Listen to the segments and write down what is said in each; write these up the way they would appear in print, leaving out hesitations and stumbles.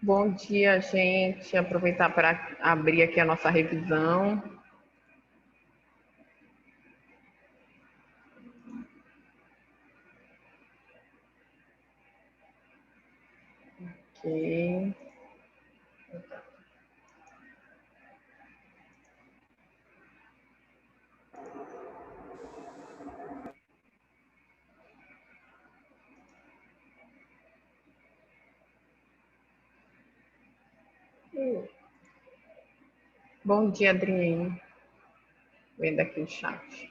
Bom dia, gente. Aproveitar para abrir aqui a nossa revisão. Ok. Bom dia, Adriane. Vendo aqui o chat.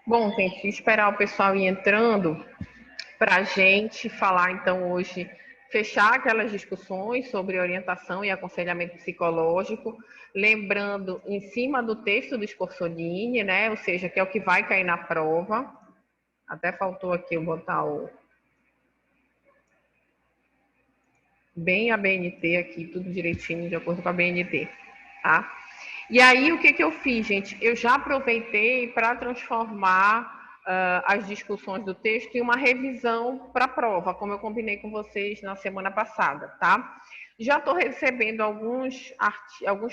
Bom, gente, esperar o pessoal ir entrando para a gente falar, então, hoje, fechar aquelas discussões sobre orientação e aconselhamento psicológico, lembrando em cima do texto do Scorsolini, né? Ou seja, que é o que vai cair na prova. Até faltou aqui eu botar bem a BNT aqui, tudo direitinho, de acordo com a BNT, tá? E aí, o que eu fiz, gente? Eu já aproveitei para transformar as discussões do texto em uma revisão para a prova, como eu combinei com vocês na semana passada, tá? Já estou recebendo alguns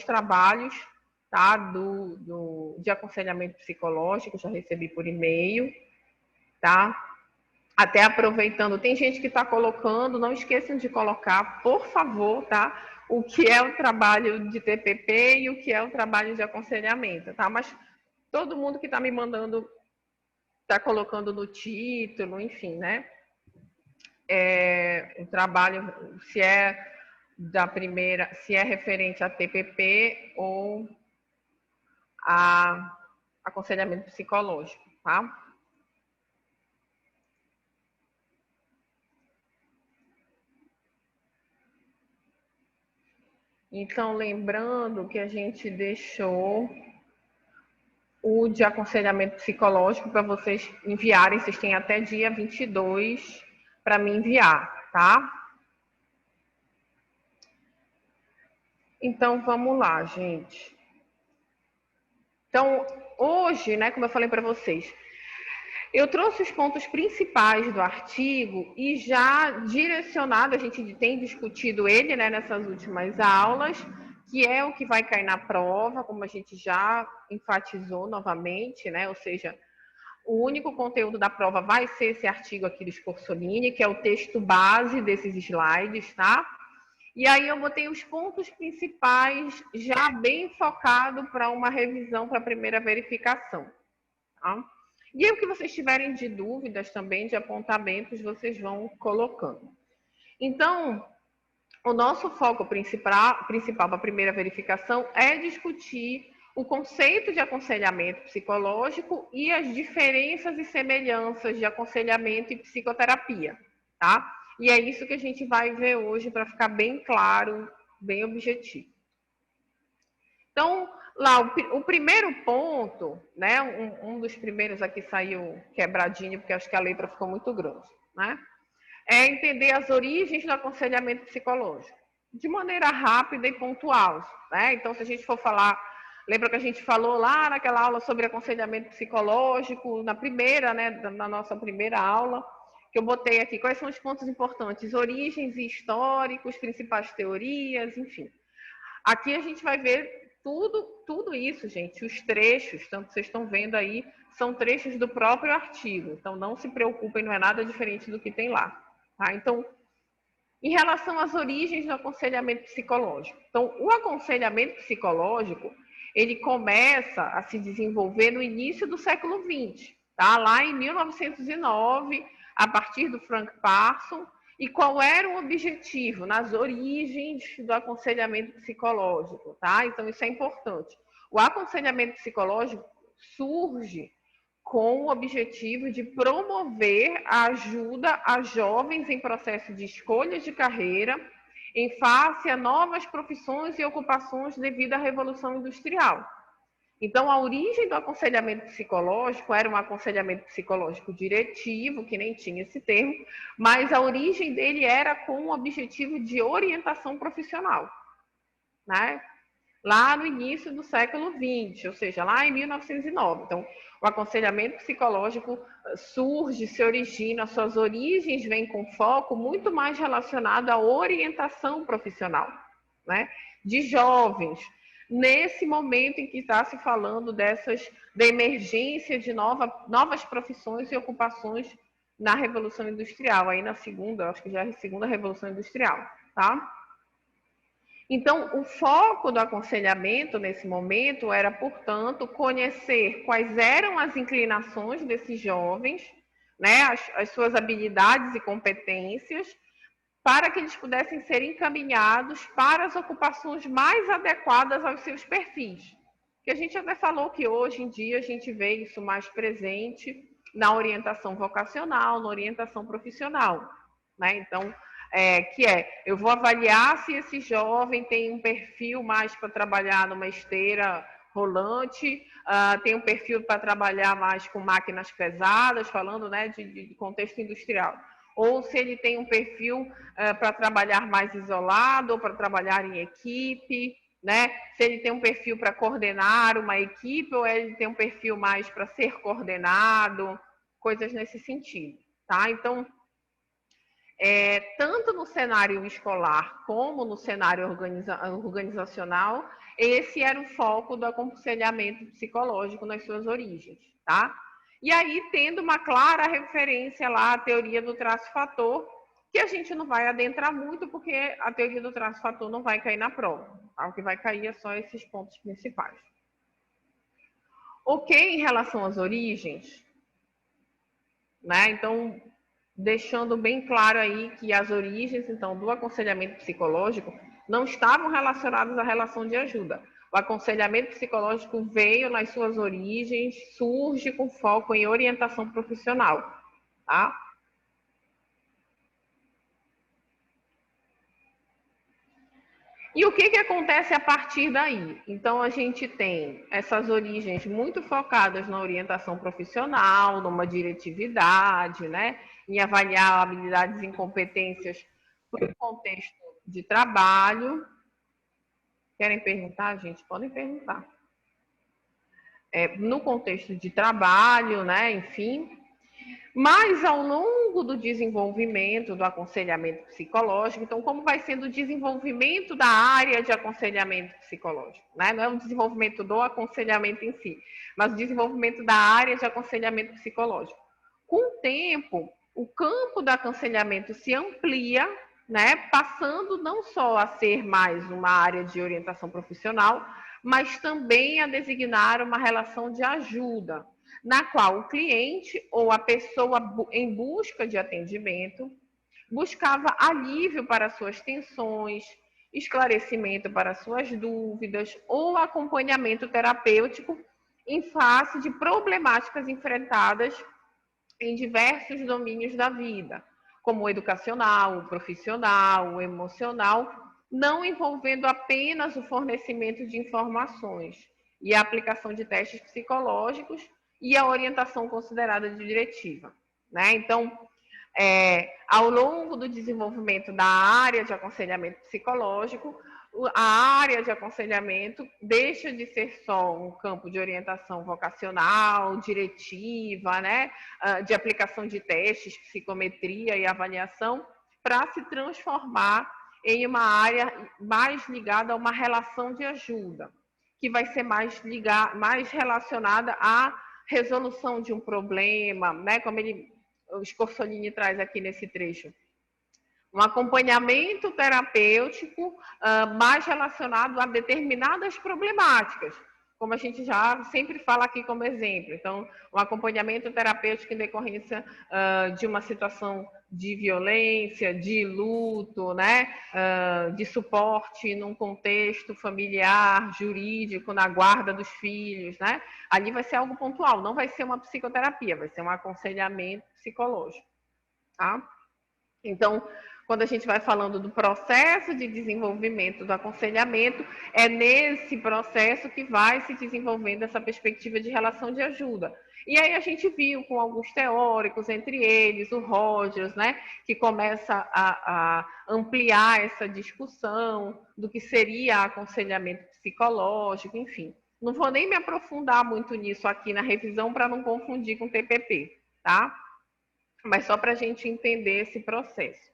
trabalhos, tá? De aconselhamento psicológico, já recebi por e-mail, tá? Até aproveitando, tem gente que está colocando, não esqueçam de colocar, por favor, tá? O que é o trabalho de TPP e o que é o trabalho de aconselhamento, tá? Mas todo mundo que está me mandando, está colocando no título, enfim, né? O trabalho, se é da primeira, se é referente a TPP ou a aconselhamento psicológico, tá? Então, lembrando que a gente deixou o de aconselhamento psicológico para vocês enviarem, vocês têm até dia 22 para me enviar, tá? Então, vamos lá, gente. Então, hoje, né, como eu falei para vocês, eu trouxe os pontos principais do artigo e já direcionado, a gente tem discutido ele, né, nessas últimas aulas, que é o que vai cair na prova, como a gente já enfatizou novamente, né, ou seja, o único conteúdo da prova vai ser esse artigo aqui do Scorsolini, que é o texto base desses slides, tá? E aí eu botei os pontos principais já bem focado para uma revisão para a primeira verificação, tá? E aí, o que vocês tiverem de dúvidas também, de apontamentos, vocês vão colocando. Então, o nosso foco principal para a primeira verificação é discutir o conceito de aconselhamento psicológico e as diferenças e semelhanças de aconselhamento e psicoterapia, tá? E é isso que a gente vai ver hoje para ficar bem claro, bem objetivo. Então, lá, o primeiro ponto, né? Um dos primeiros aqui saiu quebradinho, porque acho que a letra ficou muito grande, né? É entender as origens do aconselhamento psicológico, de maneira rápida e pontual, né? Então, se a gente for falar, lembra que a gente falou lá naquela aula sobre aconselhamento psicológico, na primeira, né, na nossa primeira aula, que eu botei aqui, quais são os pontos importantes, origens e históricos, principais teorias, enfim. Aqui a gente vai ver tudo isso, gente, os trechos, tanto vocês estão vendo aí, são trechos do próprio artigo, então não se preocupem, não é nada diferente do que tem lá. Tá? Então, em relação às origens do aconselhamento psicológico. Então, o aconselhamento psicológico, ele começa a se desenvolver no início do século XX, tá? Lá em 1909, a partir do Frank Parson. E qual era o objetivo nas origens do aconselhamento psicológico, tá? Então, isso é importante. O aconselhamento psicológico surge com o objetivo de promover a ajuda a jovens em processo de escolha de carreira em face a novas profissões e ocupações devido à Revolução Industrial. Então, a origem do aconselhamento psicológico era um aconselhamento psicológico diretivo, que nem tinha esse termo, mas a origem dele era com o objetivo de orientação profissional, né? lá no início do século XX, ou seja, lá em 1909. Então, o aconselhamento psicológico surge, se origina, suas origens vêm com foco muito mais relacionado à orientação profissional, né, de jovens, nesse momento em que está se falando da emergência de novas profissões e ocupações na Revolução Industrial, aí na segunda, acho que já é a segunda Revolução Industrial, tá? Então, o foco do aconselhamento nesse momento era, portanto, conhecer quais eram as inclinações desses jovens, né, as suas habilidades e competências, para que eles pudessem ser encaminhados para as ocupações mais adequadas aos seus perfis. Que a gente até falou que hoje em dia a gente vê isso mais presente na orientação vocacional, na orientação profissional, né? Então, eu vou avaliar se esse jovem tem um perfil mais para trabalhar numa esteira rolante, tem um perfil para trabalhar mais com máquinas pesadas, falando, né, de contexto industrial, ou se ele tem um perfil para trabalhar mais isolado, ou para trabalhar em equipe, né? Se ele tem um perfil para coordenar uma equipe, ou ele tem um perfil mais para ser coordenado, coisas nesse sentido, tá? Então, tanto no cenário escolar como no cenário organizacional, esse era o foco do aconselhamento psicológico nas suas origens, tá? E aí, tendo uma clara referência lá à teoria do traço-fator, que a gente não vai adentrar muito, porque a teoria do traço-fator não vai cair na prova, tá? O que vai cair é só esses pontos principais. Ok, em relação às origens, né? Então, deixando bem claro aí que as origens, então, do aconselhamento psicológico não estavam relacionadas à relação de ajuda. O aconselhamento psicológico veio nas suas origens, surge com foco em orientação profissional, tá? E o que acontece a partir daí? Então, a gente tem essas origens muito focadas na orientação profissional, numa diretividade, né? Em avaliar habilidades e competências para o contexto de trabalho. Querem perguntar, gente? Podem perguntar. No contexto de trabalho, né? Enfim. Mas ao longo do desenvolvimento do aconselhamento psicológico, então como vai sendo o desenvolvimento da área de aconselhamento psicológico, né? Não é o desenvolvimento do aconselhamento em si, mas o desenvolvimento da área de aconselhamento psicológico. Com o tempo, o campo do aconselhamento se amplia, né? Passando não só a ser mais uma área de orientação profissional, mas também a designar uma relação de ajuda, na qual o cliente ou a pessoa em busca de atendimento buscava alívio para suas tensões, esclarecimento para suas dúvidas ou acompanhamento terapêutico em face de problemáticas enfrentadas em diversos domínios da vida, como o educacional, o profissional, o emocional, não envolvendo apenas o fornecimento de informações e a aplicação de testes psicológicos e a orientação considerada de diretiva, né? Então, ao longo do desenvolvimento da área de aconselhamento psicológico, a área de aconselhamento deixa de ser só um campo de orientação vocacional, diretiva, né? De aplicação de testes, psicometria e avaliação, para se transformar em uma área mais ligada a uma relação de ajuda, que vai ser mais relacionada à resolução de um problema, né? Como o Scorsolini traz aqui nesse trecho. Um acompanhamento terapêutico mais relacionado a determinadas problemáticas, como a gente já sempre fala aqui como exemplo. Então, um acompanhamento terapêutico em decorrência de uma situação de violência, de luto, né? De suporte num contexto familiar, jurídico, na guarda dos filhos, né? Ali vai ser algo pontual, não vai ser uma psicoterapia, vai ser um aconselhamento psicológico, tá? Então, quando a gente vai falando do processo de desenvolvimento do aconselhamento, é nesse processo que vai se desenvolvendo essa perspectiva de relação de ajuda. E aí a gente viu com alguns teóricos, entre eles o Rogers, né, que começa a ampliar essa discussão do que seria aconselhamento psicológico, enfim. Não vou nem me aprofundar muito nisso aqui na revisão para não confundir com TPP, tá? Mas só para a gente entender esse processo.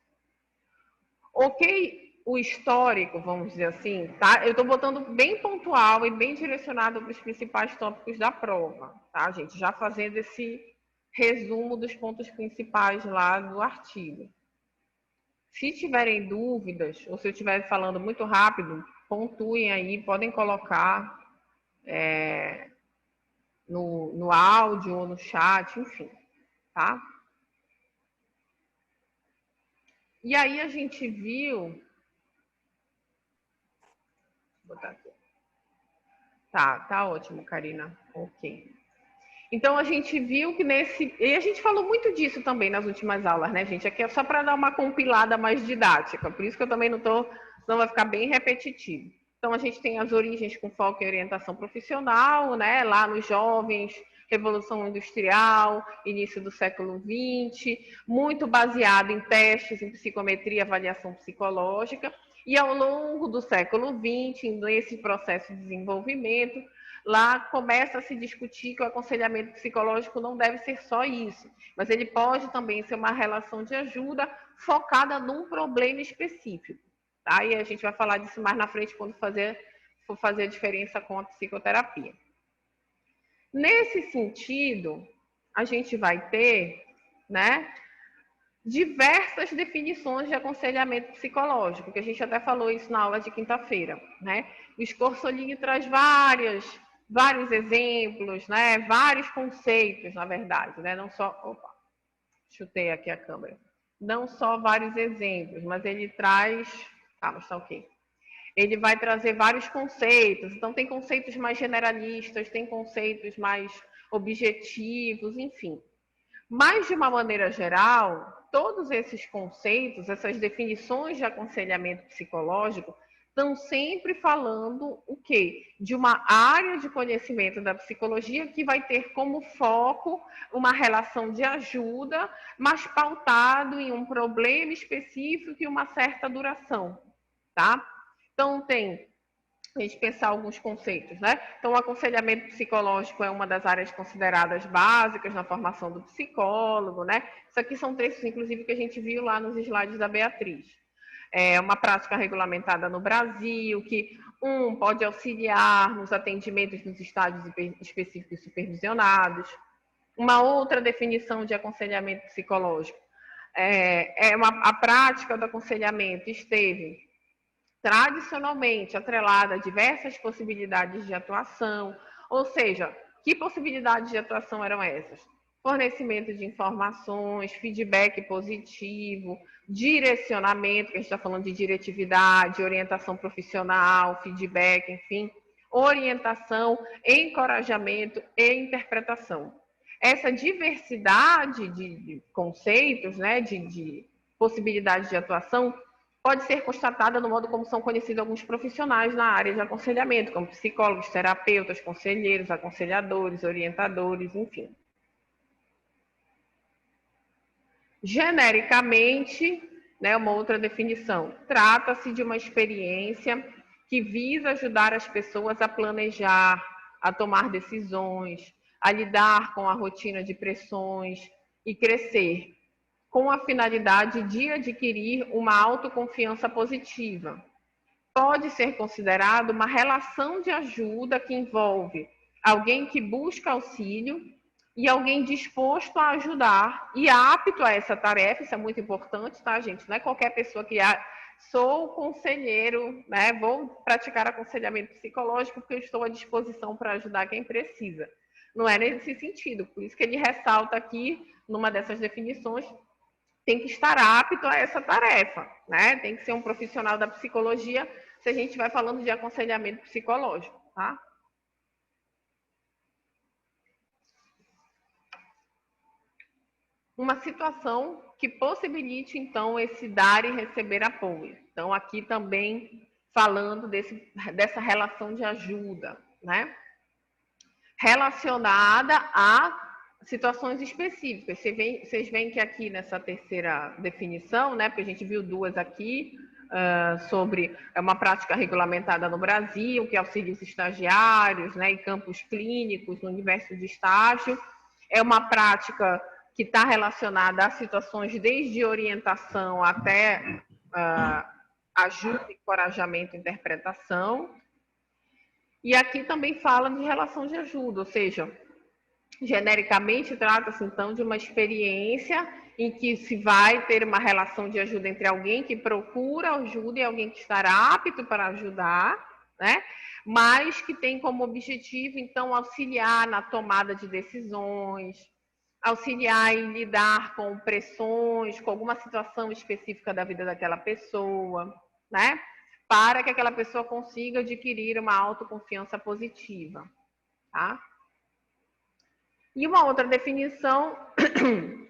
Ok, o histórico, vamos dizer assim, tá? Eu estou botando bem pontual e bem direcionado para os principais tópicos da prova, tá, gente? Já fazendo esse resumo dos pontos principais lá do artigo. Se tiverem dúvidas, ou se eu estiver falando muito rápido, pontuem aí, podem colocar no áudio ou no chat, enfim, tá? E aí a gente viu... Vou botar aqui. Tá ótimo, Karina. Ok. Então a gente viu que nesse... E a gente falou muito disso também nas últimas aulas, né, gente? Aqui é só para dar uma compilada mais didática, por isso que eu também não tô... Senão vai ficar bem repetitivo. Então a gente tem as origens com foco em orientação profissional, né? Lá nos jovens, Revolução Industrial, início do século XX, muito baseado em testes, em psicometria e avaliação psicológica. E ao longo do século XX, nesse processo de desenvolvimento, lá começa a se discutir que o aconselhamento psicológico não deve ser só isso, mas ele pode também ser uma relação de ajuda focada num problema específico. Tá? E a gente vai falar disso mais na frente quando for fazer a diferença com a psicoterapia. Nesse sentido, a gente vai ter, né, diversas definições de aconselhamento psicológico, que a gente até falou isso na aula de quinta-feira, né? O Scorsolini traz vários exemplos, né? Vários conceitos, na verdade, né? Não só... Opa, chutei aqui a câmera. Não só vários exemplos, mas ele traz... Tá, mas tá ok. Ele vai trazer vários conceitos, então tem conceitos mais generalistas, tem conceitos mais objetivos, enfim. Mas, de uma maneira geral, todos esses conceitos, essas definições de aconselhamento psicológico, estão sempre falando o quê? De uma área de conhecimento da psicologia que vai ter como foco uma relação de ajuda, mas pautado em um problema específico e uma certa duração, tá? Então, tem... a gente pensar alguns conceitos, né? Então, o aconselhamento psicológico é uma das áreas consideradas básicas na formação do psicólogo, né? Isso aqui são textos, inclusive, que a gente viu lá nos slides da Beatriz. É uma prática regulamentada no Brasil, que, pode auxiliar nos atendimentos nos estádios específicos supervisionados. Uma outra definição de aconselhamento psicológico a prática do aconselhamento esteve tradicionalmente atrelada a diversas possibilidades de atuação, ou seja, que possibilidades de atuação eram essas? Fornecimento de informações, feedback positivo, direcionamento, que a gente está falando de diretividade, orientação profissional, feedback, enfim, orientação, encorajamento e interpretação. Essa diversidade de conceitos, né, de possibilidades de atuação, pode ser constatada no modo como são conhecidos alguns profissionais na área de aconselhamento, como psicólogos, terapeutas, conselheiros, aconselhadores, orientadores, enfim. Genericamente, né, uma outra definição, trata-se de uma experiência que visa ajudar as pessoas a planejar, a tomar decisões, a lidar com a rotina de pressões e crescer, com a finalidade de adquirir uma autoconfiança positiva. Pode ser considerado uma relação de ajuda que envolve alguém que busca auxílio e alguém disposto a ajudar e apto a essa tarefa. Isso é muito importante, tá, gente? Não é qualquer pessoa que sou conselheiro, né? Vou praticar aconselhamento psicológico porque eu estou à disposição para ajudar quem precisa. Não é nesse sentido. Por isso que ele ressalta aqui, numa dessas definições, tem que estar apto a essa tarefa, né? Tem que ser um profissional da psicologia, se a gente vai falando de aconselhamento psicológico, tá? Uma situação que possibilite, então, esse dar e receber apoio. Então, aqui também falando dessa relação de ajuda, né? Relacionada a situações específicas. Vocês veem que aqui nessa terceira definição, né, porque a gente viu duas aqui, sobre uma prática regulamentada no Brasil, que auxilia os estagiários, né, em campos clínicos, no universo de estágio. É uma prática que está relacionada a situações desde orientação até ajuda, encorajamento, interpretação. E aqui também fala de relação de ajuda, ou seja, genericamente trata-se então de uma experiência em que se vai ter uma relação de ajuda entre alguém que procura ajuda e alguém que estará apto para ajudar, né? Mas que tem como objetivo então auxiliar na tomada de decisões, auxiliar em lidar com pressões, com alguma situação específica da vida daquela pessoa, né? Para que aquela pessoa consiga adquirir uma autoconfiança positiva, tá? E uma outra definição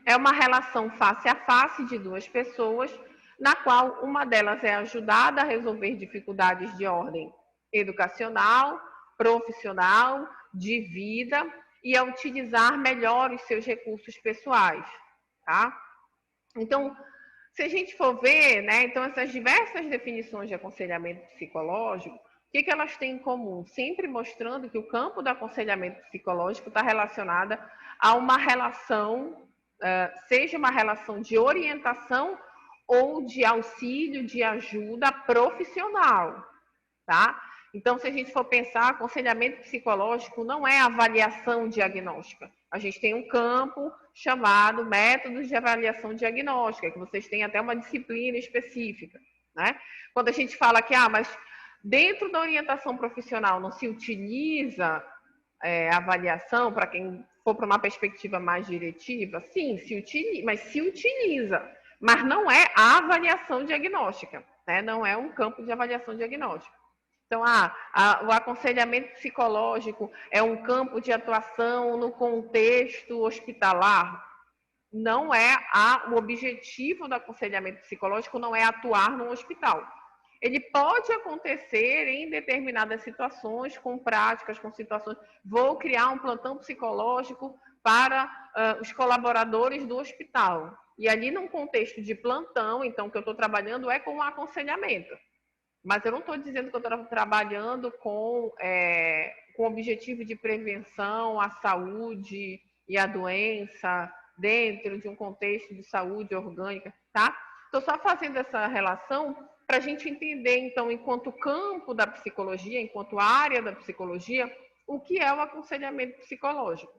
é uma relação face a face de duas pessoas, na qual uma delas é ajudada a resolver dificuldades de ordem educacional, profissional, de vida e a utilizar melhor os seus recursos pessoais, tá? Então, se a gente for ver, né, então essas diversas definições de aconselhamento psicológico, o que elas têm em comum? Sempre mostrando que o campo do aconselhamento psicológico está relacionado a uma relação, seja uma relação de orientação ou de auxílio, de ajuda profissional, tá? Então, se a gente for pensar, aconselhamento psicológico não é avaliação diagnóstica. A gente tem um campo chamado métodos de avaliação diagnóstica, que vocês têm até uma disciplina específica, né? Quando a gente fala que, mas dentro da orientação profissional não se utiliza avaliação, para quem for para uma perspectiva mais diretiva, sim, se utiliza, mas não é a avaliação diagnóstica, né? Não é um campo de avaliação diagnóstica. Então, o aconselhamento psicológico é um campo de atuação no contexto hospitalar. Não é o objetivo do aconselhamento psicológico não é atuar no hospital. Ele pode acontecer em determinadas situações, com práticas, com situações. Vou criar um plantão psicológico para os colaboradores do hospital. E ali, num contexto de plantão, então, o que eu estou trabalhando é com o aconselhamento. Mas eu não estou dizendo que eu estou trabalhando com o objetivo de prevenção à saúde e à doença dentro de um contexto de saúde orgânica, tá? Estou só fazendo essa relação para a gente entender, então, enquanto campo da psicologia, enquanto área da psicologia, o que é o aconselhamento psicológico.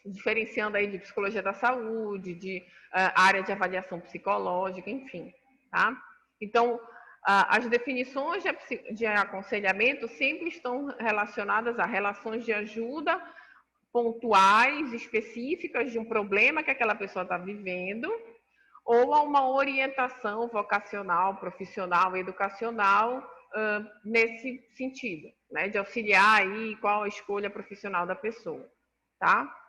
Diferenciando aí de psicologia da saúde, de área de avaliação psicológica, enfim, tá? Então, as definições de aconselhamento sempre estão relacionadas a relações de ajuda pontuais, específicas de um problema que aquela pessoa está vivendo, ou a uma orientação vocacional, profissional, educacional, nesse sentido, né? De auxiliar aí qual a escolha profissional da pessoa, tá?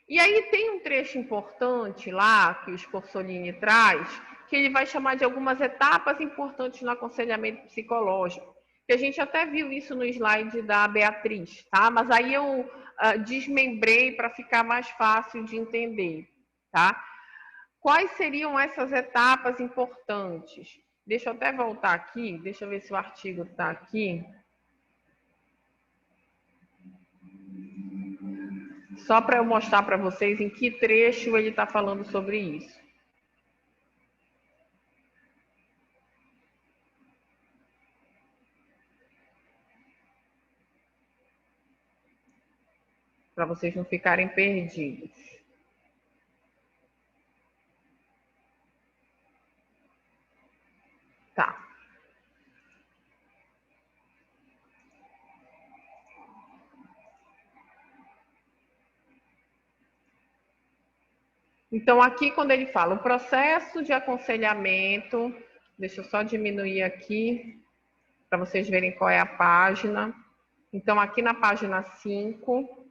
E aí tem um trecho importante lá que o Sporsolini traz, que ele vai chamar de algumas etapas importantes no aconselhamento psicológico, que a gente até viu isso no slide da Beatriz, tá? Mas aí eu desmembrei para ficar mais fácil de entender, tá? Quais seriam essas etapas importantes? Deixa eu até voltar aqui, deixa eu ver se o artigo está aqui. Só para eu mostrar para vocês em que trecho ele está falando sobre isso. Para vocês não ficarem perdidos. Tá. Então, aqui, quando ele fala o processo de aconselhamento, deixa eu só diminuir aqui, para vocês verem qual é a página. Então, aqui na página 5,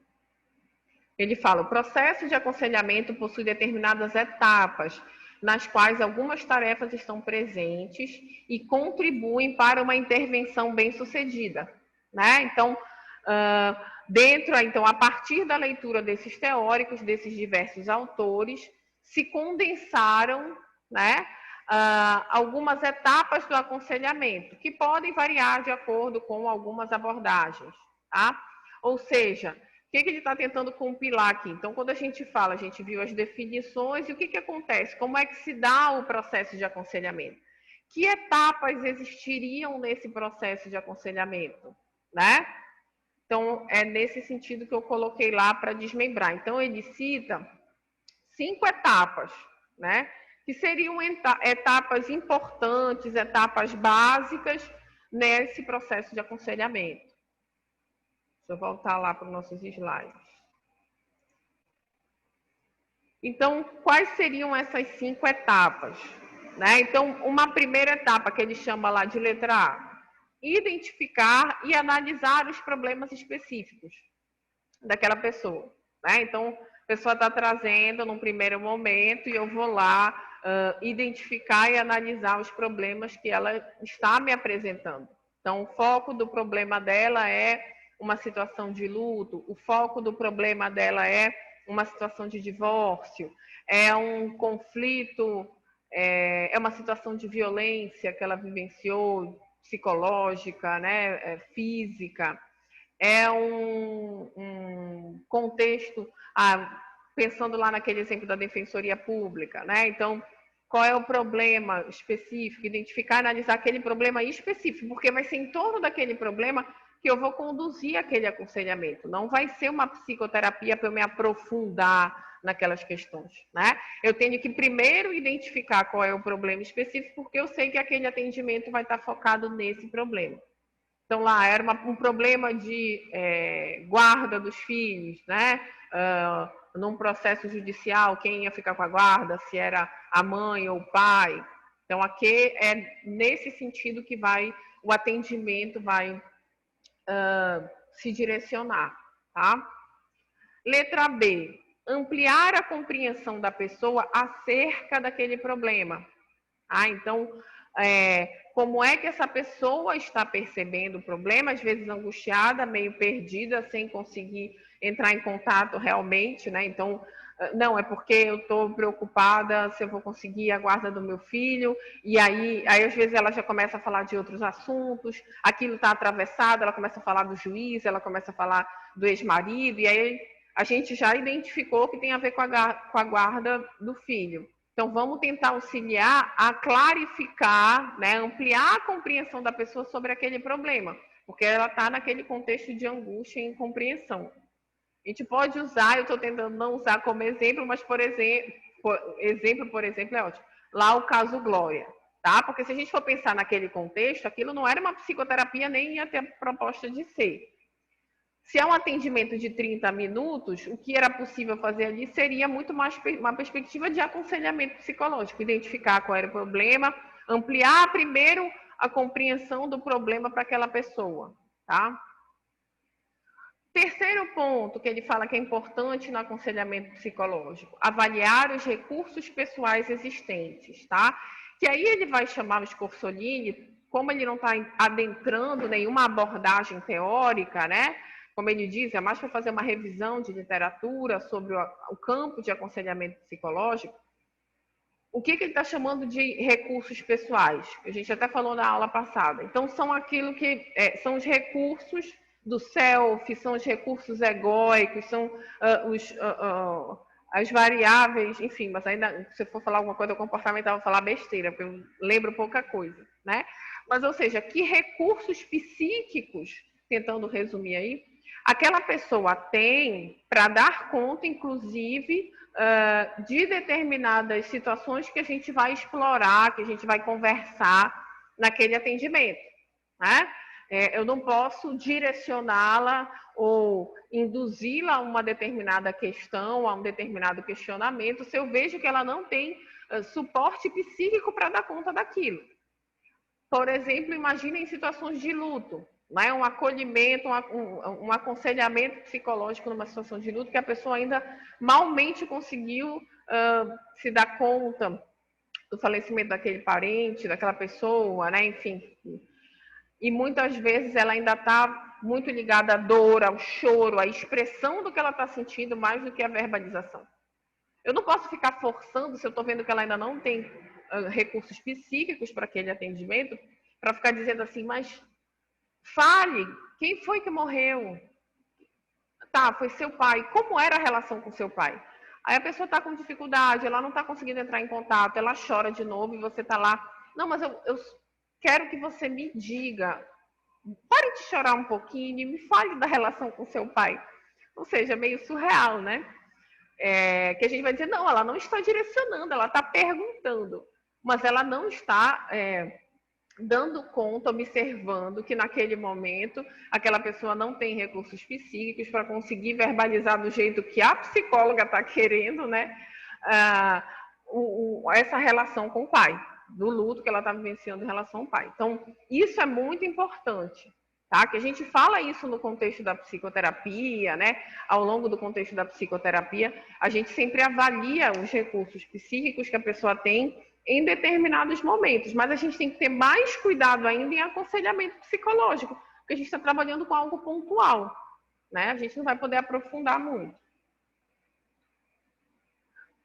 ele fala: o processo de aconselhamento possui determinadas etapas, nas quais algumas tarefas estão presentes e contribuem para uma intervenção bem-sucedida, né? Então, Dentro, então, a partir da leitura desses teóricos, desses diversos autores, se condensaram, né, algumas etapas do aconselhamento, que podem variar de acordo com algumas abordagens, tá? Ou seja, o que ele está tentando compilar aqui? Então, quando a gente fala, a gente viu as definições e o que acontece? Como é que se dá o processo de aconselhamento? Que etapas existiriam nesse processo de aconselhamento, né? Então, é nesse sentido que eu coloquei lá para desmembrar. Então, ele cita 5 etapas, né? Que seriam etapas importantes, etapas básicas nesse processo de aconselhamento. Deixa eu voltar lá para os nossos slides. Então, quais seriam essas 5 etapas? Né? Então, uma primeira etapa que ele chama lá de letra A, identificar e analisar os problemas específicos daquela pessoa. Né? Então, a pessoa está trazendo num primeiro momento e eu vou lá identificar e analisar os problemas que ela está me apresentando. Então, o foco do problema dela é uma situação de luto, o foco do problema dela é uma situação de divórcio, é um conflito, é uma situação de violência que ela vivenciou, psicológica, né, física, é um contexto, pensando lá naquele exemplo da Defensoria Pública, né? Então, qual é o problema específico? Identificar, analisar aquele problema específico, porque vai ser em torno daquele problema que eu vou conduzir aquele aconselhamento. Não vai ser uma psicoterapia para eu me aprofundar naquelas questões, né? Eu tenho que primeiro identificar qual é o problema específico, porque eu sei que aquele atendimento vai estar focado nesse problema. Então, lá era um problema de guarda dos filhos, né? Num processo judicial, quem ia ficar com a guarda, se era a mãe ou o pai. Então, aqui é nesse sentido que o atendimento vai se direcionar, tá? Letra B, ampliar a compreensão da pessoa acerca daquele problema. Então, como é que essa pessoa está percebendo o problema, às vezes angustiada, meio perdida, sem conseguir entrar em contato realmente, né? Então, não, é porque eu estou preocupada se eu vou conseguir a guarda do meu filho, e aí às vezes ela já começa a falar de outros assuntos, aquilo está atravessado, ela começa a falar do juiz, ela começa a falar do ex-marido, e aí a gente já identificou que tem a ver com a guarda do filho. Então, vamos tentar auxiliar a clarificar, né, ampliar a compreensão da pessoa sobre aquele problema, porque ela está naquele contexto de angústia e incompreensão. A gente pode usar, eu estou tentando não usar como exemplo, mas, por exemplo, é ótimo. Lá o caso Glória, tá? Porque se a gente for pensar naquele contexto, aquilo não era uma psicoterapia, nem ia ter proposta de ser. Se é um atendimento de 30 minutos, o que era possível fazer ali seria muito mais uma perspectiva de aconselhamento psicológico, identificar qual era o problema, ampliar primeiro a compreensão do problema para aquela pessoa, tá? Terceiro ponto que ele fala que é importante no aconselhamento psicológico, avaliar os recursos pessoais existentes, tá? Que aí ele vai chamar o Scorsolini, como ele não está adentrando nenhuma abordagem teórica, né? Como ele diz, é mais para fazer uma revisão de literatura sobre o campo de aconselhamento psicológico. O que ele está chamando de recursos pessoais? A gente até falou na aula passada. Então, são aquilo que são os recursos do self, são os recursos egóicos, são as variáveis, enfim, mas ainda, se eu for falar alguma coisa comportamental, eu vou falar besteira, porque eu lembro pouca coisa, né? Mas, ou seja, que recursos psíquicos, tentando resumir aí, aquela pessoa tem para dar conta, inclusive, de determinadas situações que a gente vai explorar, que a gente vai conversar naquele atendimento, né? Eu não posso direcioná-la ou induzi-la a uma determinada questão, a um determinado questionamento, se eu vejo que ela não tem suporte psíquico para dar conta daquilo. Por exemplo, imagina em situações de luto, né? Um acolhimento, um aconselhamento psicológico numa situação de luto que a pessoa ainda malmente conseguiu se dar conta do falecimento daquele parente, daquela pessoa, né? Enfim. E muitas vezes ela ainda está muito ligada à dor, ao choro, à expressão do que ela está sentindo, mais do que a verbalização. Eu não posso ficar forçando, se eu estou vendo que ela ainda não tem recursos psíquicos para aquele atendimento, para ficar dizendo assim, mas fale, quem foi que morreu? Tá, foi seu pai. Como era a relação com seu pai? Aí a pessoa está com dificuldade, ela não está conseguindo entrar em contato, ela chora de novo e você está lá. Não, mas eu quero que você me diga. Pare de chorar um pouquinho e me fale da relação com seu pai. Ou seja, meio surreal, né? Que a gente vai dizer, não, ela não está direcionando, ela está perguntando. Mas ela não está dando conta, observando que naquele momento aquela pessoa não tem recursos psíquicos para conseguir verbalizar do jeito que a psicóloga está querendo, né? Essa relação com o pai, do luto que ela está vivenciando em relação ao pai. Então, isso é muito importante. Tá? Que a gente fala isso no contexto da psicoterapia, né? Ao longo do contexto da psicoterapia, a gente sempre avalia os recursos psíquicos que a pessoa tem em determinados momentos, mas a gente tem que ter mais cuidado ainda em aconselhamento psicológico, porque a gente está trabalhando com algo pontual, né? A gente não vai poder aprofundar muito.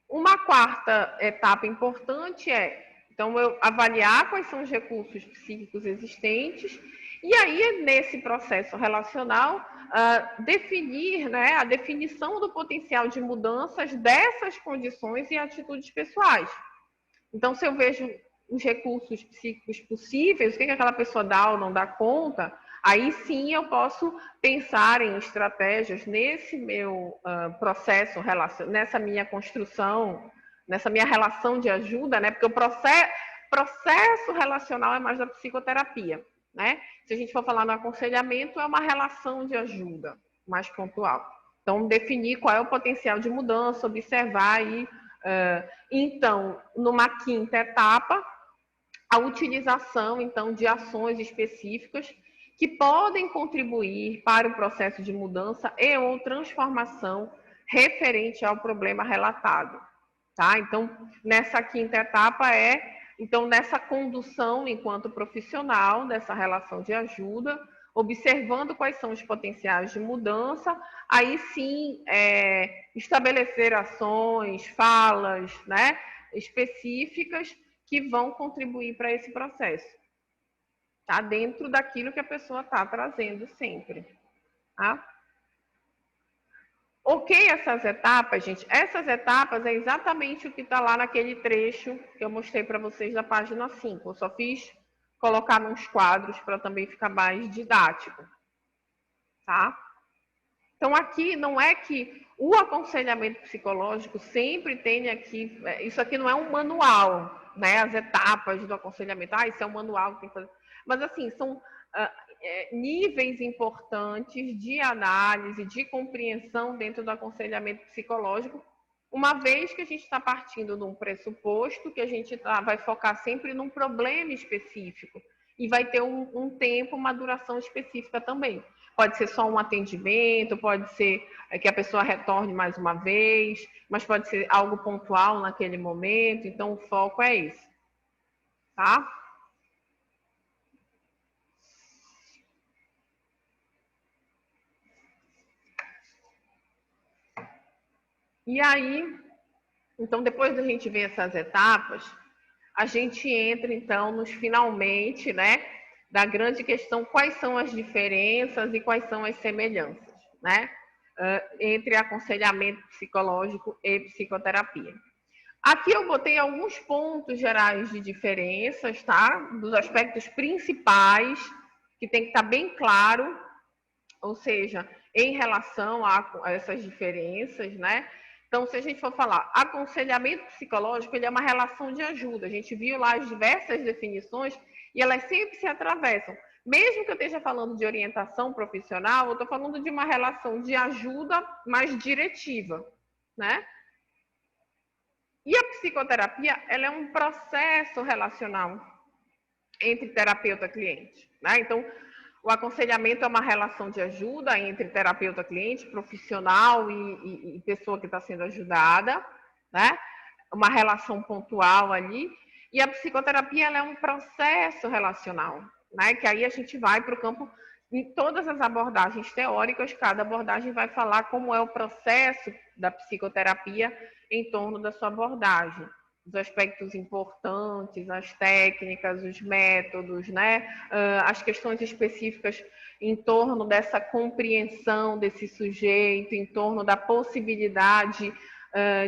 Uma quarta etapa importante então, eu avaliar quais são os recursos psíquicos existentes e aí, nesse processo relacional, definir, né, a definição do potencial de mudanças dessas condições e atitudes pessoais. Então, se eu vejo os recursos psíquicos possíveis, o que aquela pessoa dá ou não dá conta, aí sim eu posso pensar em estratégias nesse meu processo, nessa minha construção, nessa minha relação de ajuda, né? Porque o processo relacional é mais da psicoterapia, né? Se a gente for falar no aconselhamento, é uma relação de ajuda mais pontual. Então, definir qual é o potencial de mudança, observar aí. Então, numa quinta etapa, a utilização, então, de ações específicas que podem contribuir para o processo de mudança e ou transformação referente ao problema relatado. Tá? Então, nessa quinta etapa então, nessa condução enquanto profissional dessa relação de ajuda, observando quais são os potenciais de mudança, aí sim estabelecer ações, falas, né, específicas que vão contribuir para esse processo. Tá? Dentro daquilo que a pessoa está trazendo sempre. Tá? Ok, essas etapas, gente, essas etapas é exatamente o que está lá naquele trecho que eu mostrei para vocês da página 5. Eu só fiz colocar nos quadros para também ficar mais didático. Tá? Então, aqui não é que o aconselhamento psicológico sempre tem aqui, isso aqui não é um manual, né? As etapas do aconselhamento, isso é um manual que tem que fazer. Mas, assim, são níveis importantes de análise, de compreensão dentro do aconselhamento psicológico, uma vez que a gente está partindo de um pressuposto que a gente vai focar sempre num problema específico e vai ter um tempo, uma duração específica também. Pode ser só um atendimento, pode ser que a pessoa retorne mais uma vez, mas pode ser algo pontual naquele momento, então o foco é esse, tá? E aí, então depois da gente ver essas etapas, a gente entra então nos finalmente, né, da grande questão, quais são as diferenças e quais são as semelhanças, né, entre aconselhamento psicológico e psicoterapia. Aqui eu botei alguns pontos gerais de diferenças, tá? Dos aspectos principais, que tem que estar bem claro, ou seja, em relação a essas diferenças, né? Então, se a gente for falar, aconselhamento psicológico, ele é uma relação de ajuda. A gente viu lá as diversas definições e elas sempre se atravessam. Mesmo que eu esteja falando de orientação profissional, eu estou falando de uma relação de ajuda mais diretiva, né? E a psicoterapia, ela é um processo relacional entre terapeuta e cliente, né? Então, o aconselhamento é uma relação de ajuda entre terapeuta e cliente, profissional e pessoa que está sendo ajudada, né? Uma relação pontual ali. E a psicoterapia, ela é um processo relacional, né? Que aí a gente vai para o campo em todas as abordagens teóricas, cada abordagem vai falar como é o processo da psicoterapia em torno da sua abordagem. Os aspectos importantes, as técnicas, os métodos, né? As questões específicas em torno dessa compreensão desse sujeito, em torno da possibilidade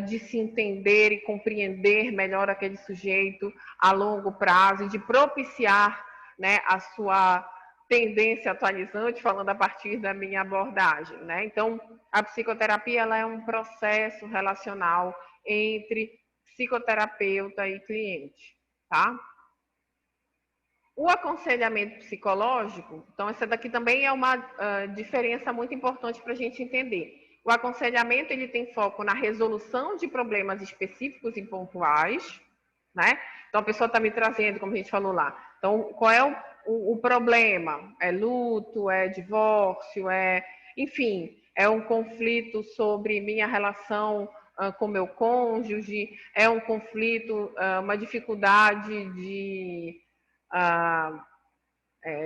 de se entender e compreender melhor aquele sujeito a longo prazo e de propiciar, né, a sua tendência atualizante, falando a partir da minha abordagem, né? Então, a psicoterapia ela é um processo relacional entre psicoterapeuta e cliente, tá? O aconselhamento psicológico, então essa daqui também é uma diferença muito importante para a gente entender. O aconselhamento ele tem foco na resolução de problemas específicos e pontuais, né? Então a pessoa está me trazendo, como a gente falou lá. Então qual é o problema? É luto, é divórcio, enfim, é um conflito sobre minha relação com meu cônjuge, é um conflito, uma dificuldade de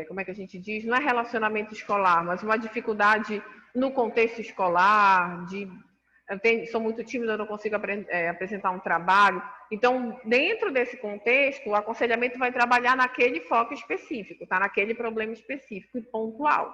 como é que a gente diz? Não é relacionamento escolar, mas uma dificuldade no contexto escolar, sou muito tímida, eu não consigo apresentar um trabalho. Então, dentro desse contexto, o aconselhamento vai trabalhar naquele foco específico, tá? Naquele problema específico e pontual.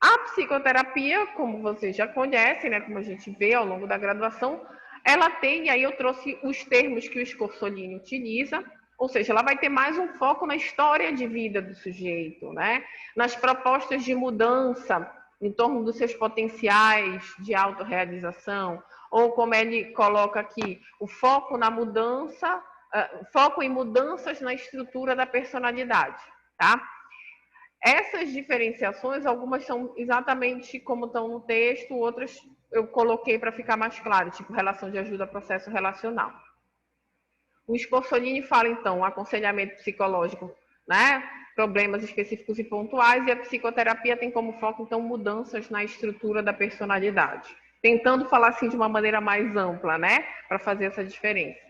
A psicoterapia, como vocês já conhecem, né, como a gente vê ao longo da graduação, ela tem, e aí eu trouxe os termos que o Scorsolini utiliza, ou seja, ela vai ter mais um foco na história de vida do sujeito, né? Nas propostas de mudança em torno dos seus potenciais de autorrealização, ou como ele coloca aqui, o foco na mudança, foco em mudanças na estrutura da personalidade, tá? Essas diferenciações, algumas são exatamente como estão no texto, outras eu coloquei para ficar mais claro, tipo relação de ajuda a processo relacional. O Scorsolini fala, então, aconselhamento psicológico, né? Problemas específicos e pontuais, e a psicoterapia tem como foco, então, mudanças na estrutura da personalidade. Tentando falar assim de uma maneira mais ampla, né? Para fazer essa diferença.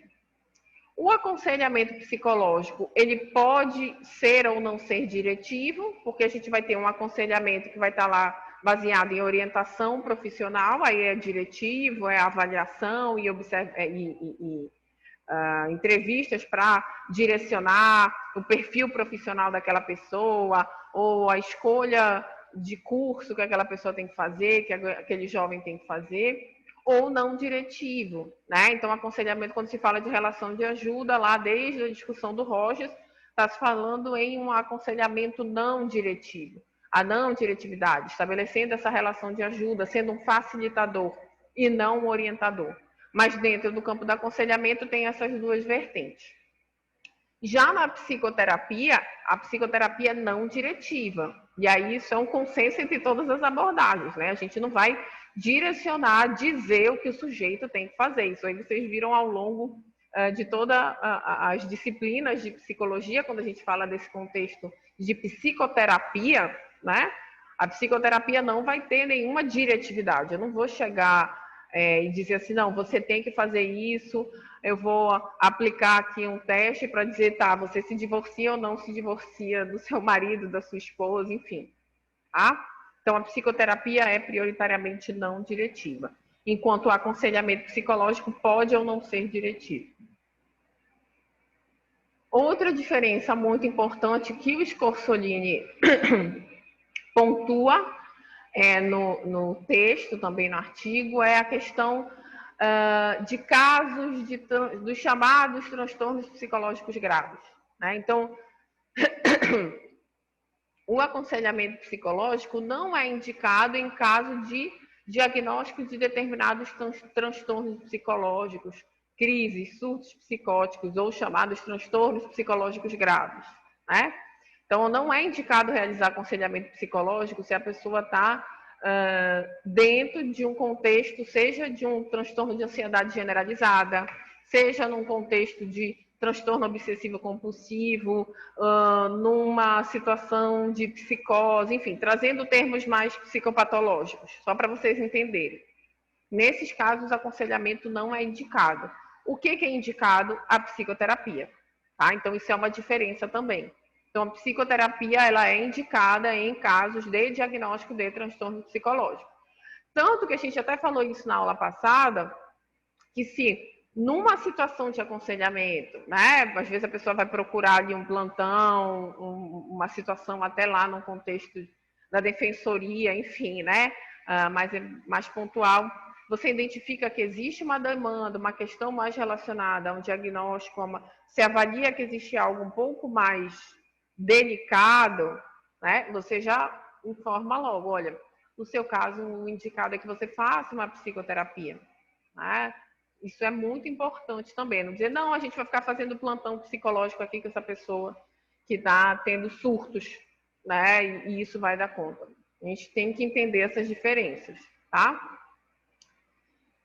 O aconselhamento psicológico, ele pode ser ou não ser diretivo, porque a gente vai ter um aconselhamento que vai estar lá baseado em orientação profissional, aí é diretivo, é avaliação e entrevistas para direcionar o perfil profissional daquela pessoa, ou a escolha de curso que aquela pessoa tem que fazer, que aquele jovem tem que fazer, ou não diretivo, né? Então, aconselhamento, quando se fala de relação de ajuda, lá desde a discussão do Rogers, está se falando em um aconselhamento não diretivo, a não diretividade, estabelecendo essa relação de ajuda, sendo um facilitador e não um orientador. Mas dentro do campo do aconselhamento tem essas duas vertentes. Já na psicoterapia, a psicoterapia é não diretiva. E aí isso é um consenso entre todas as abordagens, né? A gente não vai direcionar, dizer o que o sujeito tem que fazer. Isso aí vocês viram ao longo de todas as disciplinas de psicologia, quando a gente fala desse contexto de psicoterapia, né? A psicoterapia não vai ter nenhuma diretividade. Eu não vou chegar e dizer assim, não, você tem que fazer isso, eu vou aplicar aqui um teste para dizer, tá, você se divorcia ou não se divorcia do seu marido, da sua esposa, enfim. Tá? Então, a psicoterapia é prioritariamente não diretiva, enquanto o aconselhamento psicológico pode ou não ser diretivo. Outra diferença muito importante que o Scorsolini pontua no texto, também no artigo, é a questão de casos dos chamados transtornos psicológicos graves, né? Então, o aconselhamento psicológico não é indicado em caso de diagnóstico de determinados transtornos psicológicos, crises, surtos psicóticos ou chamados transtornos psicológicos graves, né? Então, não é indicado realizar aconselhamento psicológico se a pessoa está dentro de um contexto, seja de um transtorno de ansiedade generalizada, seja num contexto de transtorno obsessivo compulsivo, numa situação de psicose, enfim, trazendo termos mais psicopatológicos, só para vocês entenderem. Nesses casos, aconselhamento não é indicado. O que é indicado? A psicoterapia. Tá? Então, isso é uma diferença também. Então, a psicoterapia ela é indicada em casos de diagnóstico de transtorno psicológico. Tanto que a gente até falou isso na aula passada, que se numa situação de aconselhamento, né, às vezes a pessoa vai procurar ali um plantão, uma situação até lá no contexto da defensoria, enfim, né, mais pontual, você identifica que existe uma demanda, uma questão mais relacionada a um diagnóstico, se avalia que existe algo um pouco mais delicado, né, você já informa logo, olha, no seu caso, o indicado é que você faça uma psicoterapia, né? Isso é muito importante também. Não dizer, não, a gente vai ficar fazendo plantão psicológico aqui com essa pessoa que está tendo surtos, né? E isso vai dar conta. A gente tem que entender essas diferenças, tá?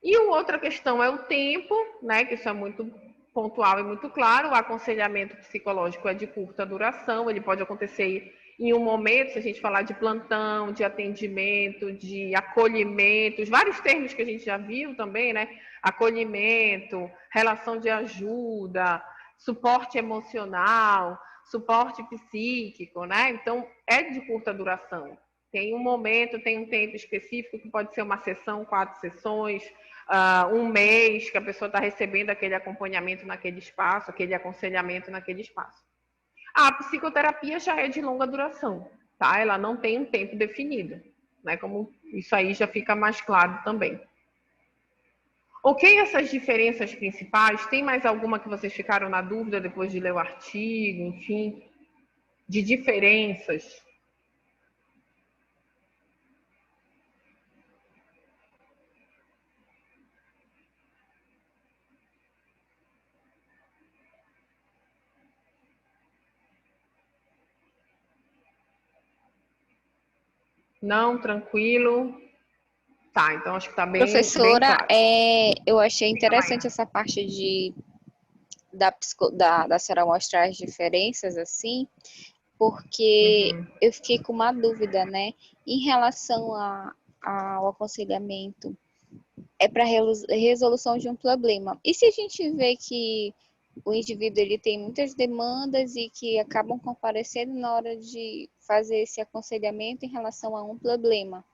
E outra questão é o tempo, né? Que isso é muito pontual e muito claro. O aconselhamento psicológico é de curta duração, ele pode acontecer em um momento, se a gente falar de plantão, de atendimento, de acolhimento, os vários termos que a gente já viu também, né? Acolhimento, relação de ajuda, suporte emocional, suporte psíquico, né? Então, é de curta duração. Tem um momento, tem um tempo específico, que pode ser uma sessão, 4 sessões, um mês que a pessoa está recebendo aquele acompanhamento naquele espaço, aquele aconselhamento naquele espaço. A psicoterapia já é de longa duração, tá? Ela não tem um tempo definido, né? Como isso aí já fica mais claro também. Ok, essas diferenças principais, tem mais alguma que vocês ficaram na dúvida depois de ler o artigo, enfim, de diferenças? Não, tranquilo? Tá, então acho que está bem Professora, claro. eu achei Fica interessante mais. essa parte da senhora mostrar as diferenças, assim, porque Uhum. eu fiquei com uma dúvida, né? Em relação ao aconselhamento, é para resolução de um problema. E se a gente vê que o indivíduo ele tem muitas demandas e que acabam comparecendo na hora de fazer esse aconselhamento em relação a um problema?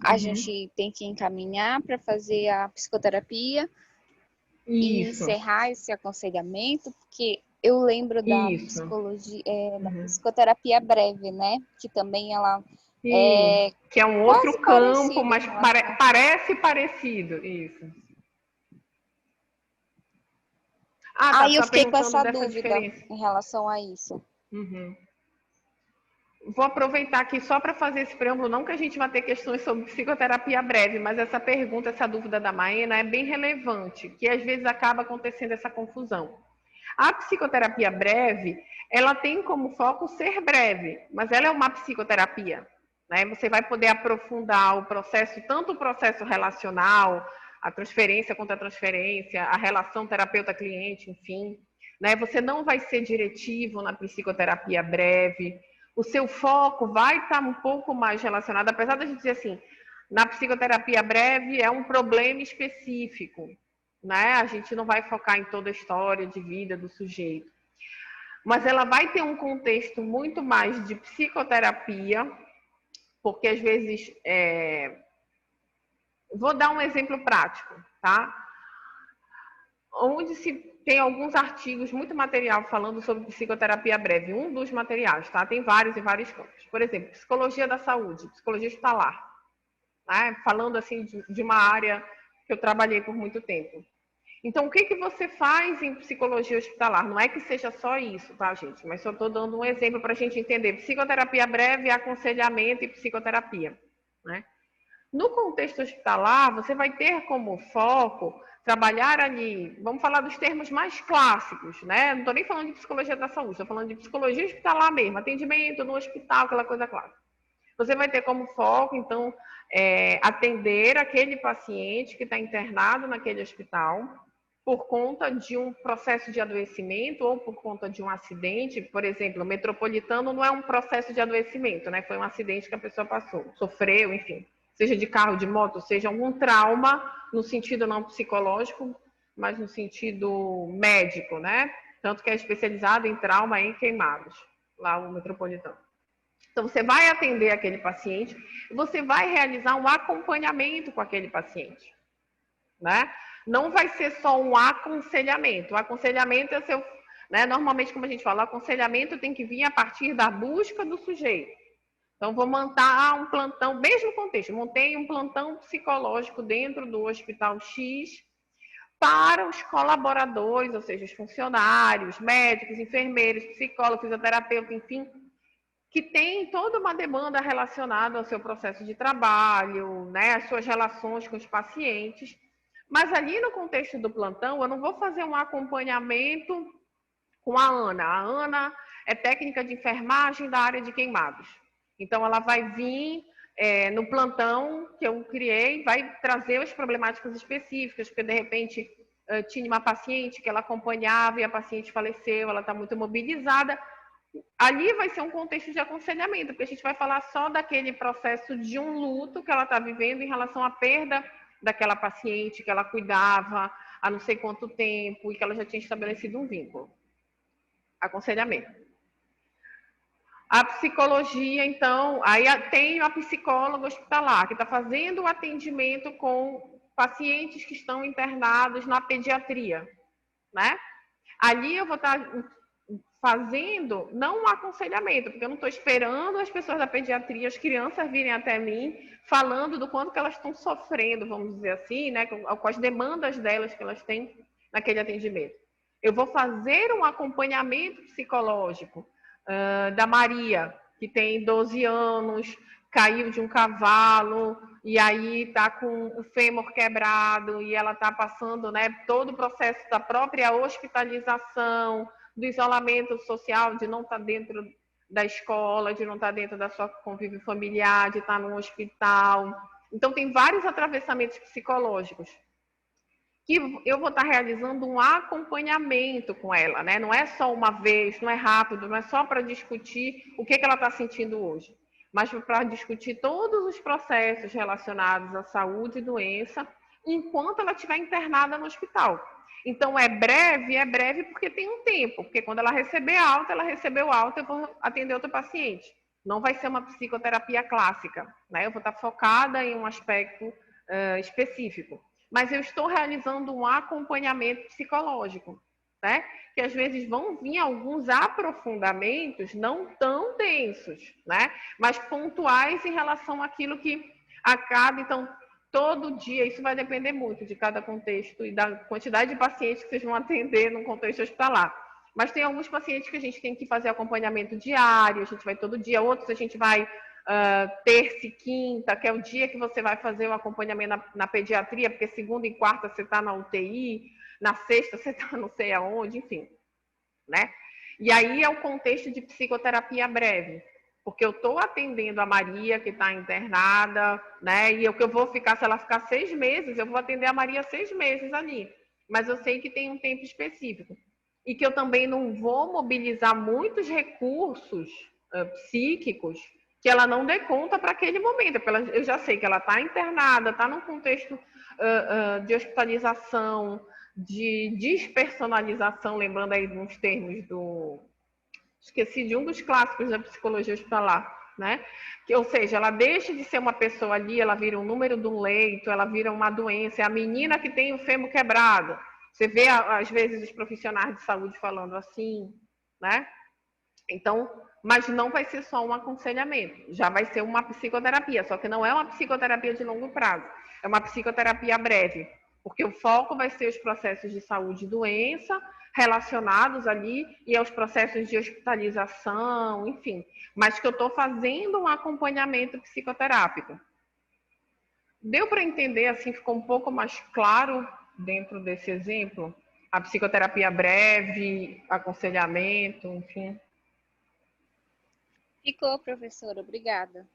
A Uhum. gente tem que encaminhar para fazer a psicoterapia e Isso, encerrar esse aconselhamento, porque eu lembro isso. da Uhum. psicoterapia breve, né? Que também ela E é que é um quase outro campo, parecida em mas relação. parece parecido. Isso. Ah, tá. Aí Tu eu tá fiquei com perguntando essa dessa dúvida diferença. em relação a isso. Uhum. Vou aproveitar aqui só para fazer esse preâmbulo, não que a gente vai ter questões sobre psicoterapia breve, mas essa pergunta, essa dúvida da Maena é bem relevante, que às vezes acaba acontecendo essa confusão. A psicoterapia breve, ela tem como foco ser breve, mas ela é uma psicoterapia, né? Você vai poder aprofundar o processo, tanto o processo relacional, a transferência contra a transferência, a relação terapeuta-cliente, enfim, né? Você não vai ser diretivo na psicoterapia breve, o seu foco vai estar um pouco mais relacionado, apesar da gente dizer assim, na psicoterapia breve é um problema específico, né? A gente não vai focar em toda a história de vida do sujeito, mas ela vai ter um contexto muito mais de psicoterapia, porque às vezes, vou dar um exemplo prático, tá? Onde se tem alguns artigos, muito material falando sobre psicoterapia breve, um dos materiais, tá? Tem vários em vários campos. Por exemplo, psicologia da saúde, psicologia hospitalar, né? Falando assim de uma área que eu trabalhei por muito tempo. Então, o que, que você faz em psicologia hospitalar? Não é que seja só isso, tá, gente? Mas só estou dando um exemplo para a gente entender. Psicoterapia breve, aconselhamento e psicoterapia, né? No contexto hospitalar, você vai ter como foco trabalhar ali, vamos falar dos termos mais clássicos, né? Não estou nem falando de psicologia da saúde, estou falando de psicologia hospitalar mesmo, atendimento no hospital, aquela coisa clássica. Você vai ter como foco, então, atender aquele paciente que está internado naquele hospital por conta de um processo de adoecimento ou por conta de um acidente. Por exemplo, o metropolitano não é um processo de adoecimento, né? Foi um acidente que a pessoa passou, sofreu, enfim. Seja de carro, de moto, seja algum trauma, no sentido não psicológico, mas no sentido médico, né? Tanto que é especializado em trauma em queimados. lá o metropolitano. Então, você vai atender aquele paciente e você vai realizar um acompanhamento com aquele paciente, né? Não vai ser só um aconselhamento. O aconselhamento é seu, né? Normalmente, como a gente fala, o aconselhamento tem que vir a partir da busca do sujeito. Então, vou montar um plantão, mesmo contexto, montei um plantão psicológico dentro do Hospital X para os colaboradores, ou seja, os funcionários, médicos, enfermeiros, psicólogos, fisioterapeutas, enfim, que tem toda uma demanda relacionada ao seu processo de trabalho, né, as suas relações com os pacientes. Mas ali no contexto do plantão, eu não vou fazer um acompanhamento com a Ana. A Ana é técnica de enfermagem da área de queimados. Então, ela vai vir no plantão que eu criei, vai trazer as problemáticas específicas, porque de repente tinha uma paciente que ela acompanhava e a paciente faleceu, ela está muito mobilizada. Ali vai ser um contexto de aconselhamento, porque a gente vai falar só daquele processo de um luto que ela está vivendo em relação à perda daquela paciente que ela cuidava há não sei quanto tempo e que ela já tinha estabelecido um vínculo. Aconselhamento. A psicologia, então, aí tem a psicóloga hospitalar, que está fazendo o atendimento com pacientes que estão internados na pediatria, né? Ali eu vou estar fazendo, não um aconselhamento, porque eu não estou esperando as pessoas da pediatria, as crianças virem até mim, falando do quanto que elas estão sofrendo, vamos dizer assim, né, com as demandas delas que elas têm naquele atendimento. Eu vou fazer um acompanhamento psicológico da Maria, que tem 12 anos, caiu de um cavalo, e aí está com o fêmur quebrado, e ela está passando, né, todo o processo da própria hospitalização, do isolamento social, de não estar dentro da escola, de não estar dentro da sua convívio familiar, de estar no hospital. Então, tem vários atravessamentos psicológicos que eu vou estar realizando um acompanhamento com ela, né? Não é só uma vez, não é rápido, não é só para discutir o que ela está sentindo hoje, mas para discutir todos os processos relacionados à saúde e doença enquanto ela estiver internada no hospital. Então, é breve porque tem um tempo, porque quando ela receber alta, ela recebeu alta, eu vou atender outro paciente. Não vai ser uma psicoterapia clássica, né? Eu vou estar focada em um aspecto específico. Mas eu estou realizando um acompanhamento psicológico, né? Que às vezes vão vir alguns aprofundamentos não tão densos, né? Mas pontuais em relação àquilo que acaba, então, todo dia, isso vai depender muito de cada contexto e da quantidade de pacientes que vocês vão atender no contexto hospitalar. Mas tem alguns pacientes que a gente tem que fazer acompanhamento diário, a gente vai todo dia, outros a gente vai terça e quinta, que é o dia que você vai fazer o acompanhamento na pediatria, porque segunda e quarta você está na UTI, na sexta você está não sei aonde, enfim, né? E aí é o contexto de psicoterapia breve, porque eu estou atendendo a Maria, que está internada, né? E o que eu vou ficar, se ela ficar 6 meses, eu vou atender a Maria 6 meses ali. Mas eu sei que tem um tempo específico. E que eu também não vou mobilizar muitos recursos psíquicos que ela não dê conta para aquele momento. Eu já sei que ela está internada, está num contexto de hospitalização, de despersonalização, lembrando aí de uns termos esqueci de um dos clássicos da psicologia hospitalar, né? Ou seja, ela deixa de ser uma pessoa ali, ela vira um número de um leito, ela vira uma doença, é a menina que tem o fêmur quebrado. Você vê, às vezes, os profissionais de saúde falando assim, né? Então, mas não vai ser só um aconselhamento, já vai ser uma psicoterapia, só que não é uma psicoterapia de longo prazo, é uma psicoterapia breve, porque o foco vai ser os processos de saúde e doença relacionados ali e aos processos de hospitalização, enfim, mas que eu estou fazendo um acompanhamento psicoterápico. Deu para entender, assim, ficou um pouco mais claro dentro desse exemplo? A psicoterapia breve, aconselhamento, enfim. Ficou, professora, obrigada.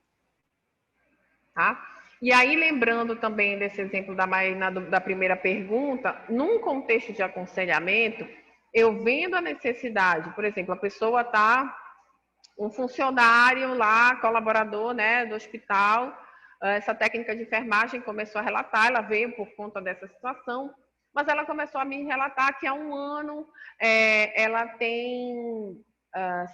Tá? E aí, lembrando também desse exemplo da Marina, da primeira pergunta, num contexto de aconselhamento, eu vendo a necessidade, por exemplo, a pessoa está, um funcionário lá, colaborador, né, do hospital, essa técnica de enfermagem começou a relatar, ela veio por conta dessa situação, mas ela começou a me relatar que há um ano ela tem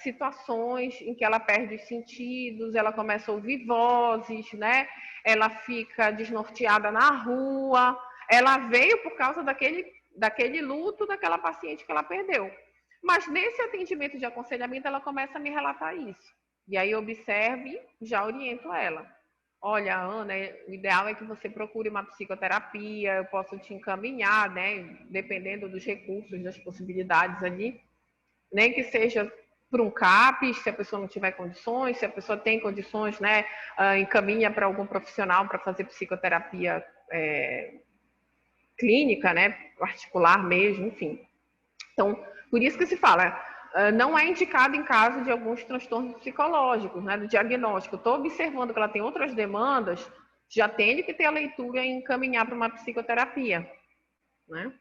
situações em que ela perde os sentidos, ela começa a ouvir vozes, né? Ela fica desnorteada na rua. Ela veio por causa daquele luto daquela paciente que ela perdeu. Mas nesse atendimento de aconselhamento, ela começa a me relatar isso. E aí eu observo e já oriento ela. Olha, Ana, o ideal é que você procure uma psicoterapia, eu posso te encaminhar, né? Dependendo dos recursos, das possibilidades ali. Nem que seja por um CAPES, se a pessoa não tiver condições, se a pessoa tem condições, né? Encaminha para algum profissional para fazer psicoterapia clínica, né? Particular mesmo, enfim. Então, por isso que se fala, não é indicado em caso de alguns transtornos psicológicos, né, do diagnóstico. Estou observando que ela tem outras demandas, já tem que ter a leitura e encaminhar para uma psicoterapia, né?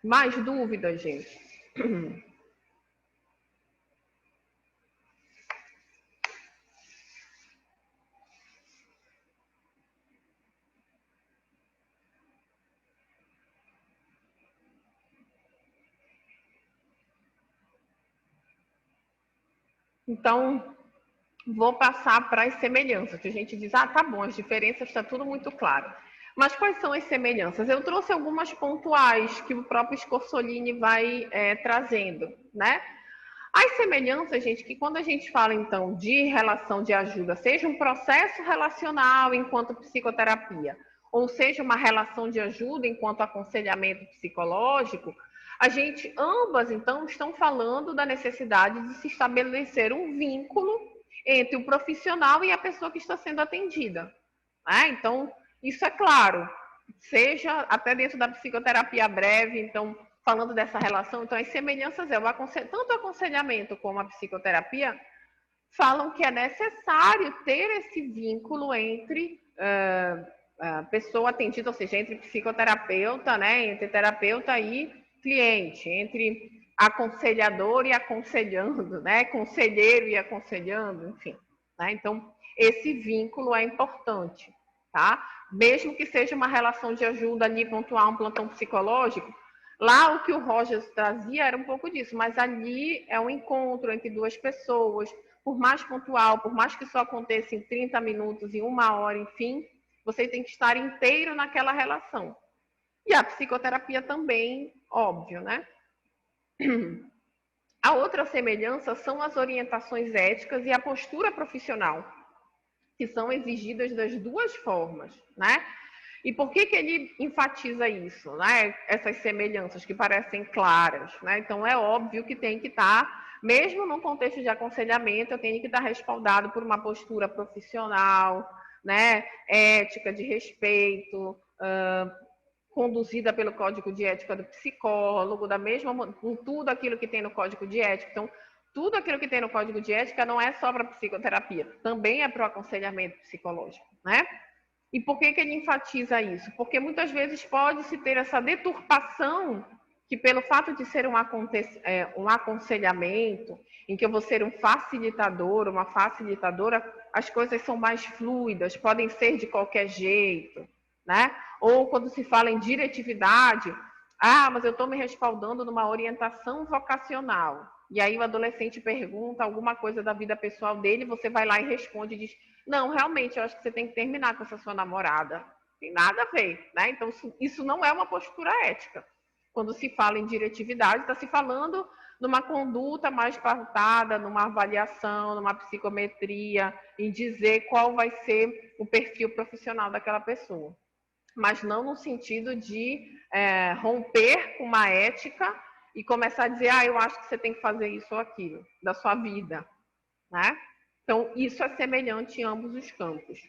Mais dúvidas, gente? Então, vou passar para as semelhanças, que a gente diz, tá bom, as diferenças está tudo muito claro. Mas quais são as semelhanças? Eu trouxe algumas pontuais que o próprio Scorsolini vai trazendo, né? As semelhanças, gente, que quando a gente fala, então, de relação de ajuda, seja um processo relacional enquanto psicoterapia, ou seja, uma relação de ajuda enquanto aconselhamento psicológico, a gente, ambas, então, estão falando da necessidade de se estabelecer um vínculo entre o profissional e a pessoa que está sendo atendida. Né? Então, isso é claro, seja até dentro da psicoterapia breve, então, falando dessa relação, então as semelhanças tanto o aconselhamento como a psicoterapia falam que é necessário ter esse vínculo entre a pessoa atendida, ou seja, entre psicoterapeuta, né, entre terapeuta e cliente, entre aconselhador e aconselhando, né, conselheiro e aconselhando, enfim. Né? Então, esse vínculo é importante, tá? Mesmo que seja uma relação de ajuda ali pontual, um plantão psicológico, lá o que o Rogers trazia era um pouco disso, mas ali é um encontro entre duas pessoas, por mais pontual, por mais que só aconteça em 30 minutos, em 1 hora, enfim, você tem que estar inteiro naquela relação. E a psicoterapia também, óbvio, né? A outra semelhança são as orientações éticas e a postura profissional, que são exigidas das duas formas, né? E por que ele enfatiza isso, né? Essas semelhanças que parecem claras, né? Então é óbvio que tem que estar, mesmo num contexto de aconselhamento, eu tenho que estar respaldado por uma postura profissional, né? Ética, de respeito, conduzida pelo Código de Ética do psicólogo, com tudo aquilo que tem no Código de Ética. Então, tudo aquilo que tem no Código de Ética não é só para psicoterapia, também é para o aconselhamento psicológico, né? E por que ele enfatiza isso? Porque muitas vezes pode-se ter essa deturpação que, pelo fato de ser um aconselhamento, em que eu vou ser um facilitador, uma facilitadora, as coisas são mais fluidas, podem ser de qualquer jeito, né? Ou quando se fala em diretividade, mas eu estou me respaldando numa orientação vocacional. E aí o adolescente pergunta alguma coisa da vida pessoal dele, você vai lá e responde e diz, não, realmente, eu acho que você tem que terminar com essa sua namorada. Tem nada a ver, né? Então, isso não é uma postura ética. Quando se fala em diretividade, está se falando numa conduta mais pautada, numa avaliação, numa psicometria, em dizer qual vai ser o perfil profissional daquela pessoa. Mas não no sentido de romper com uma ética e começar a dizer, eu acho que você tem que fazer isso ou aquilo da sua vida, né? Então, isso é semelhante em ambos os campos.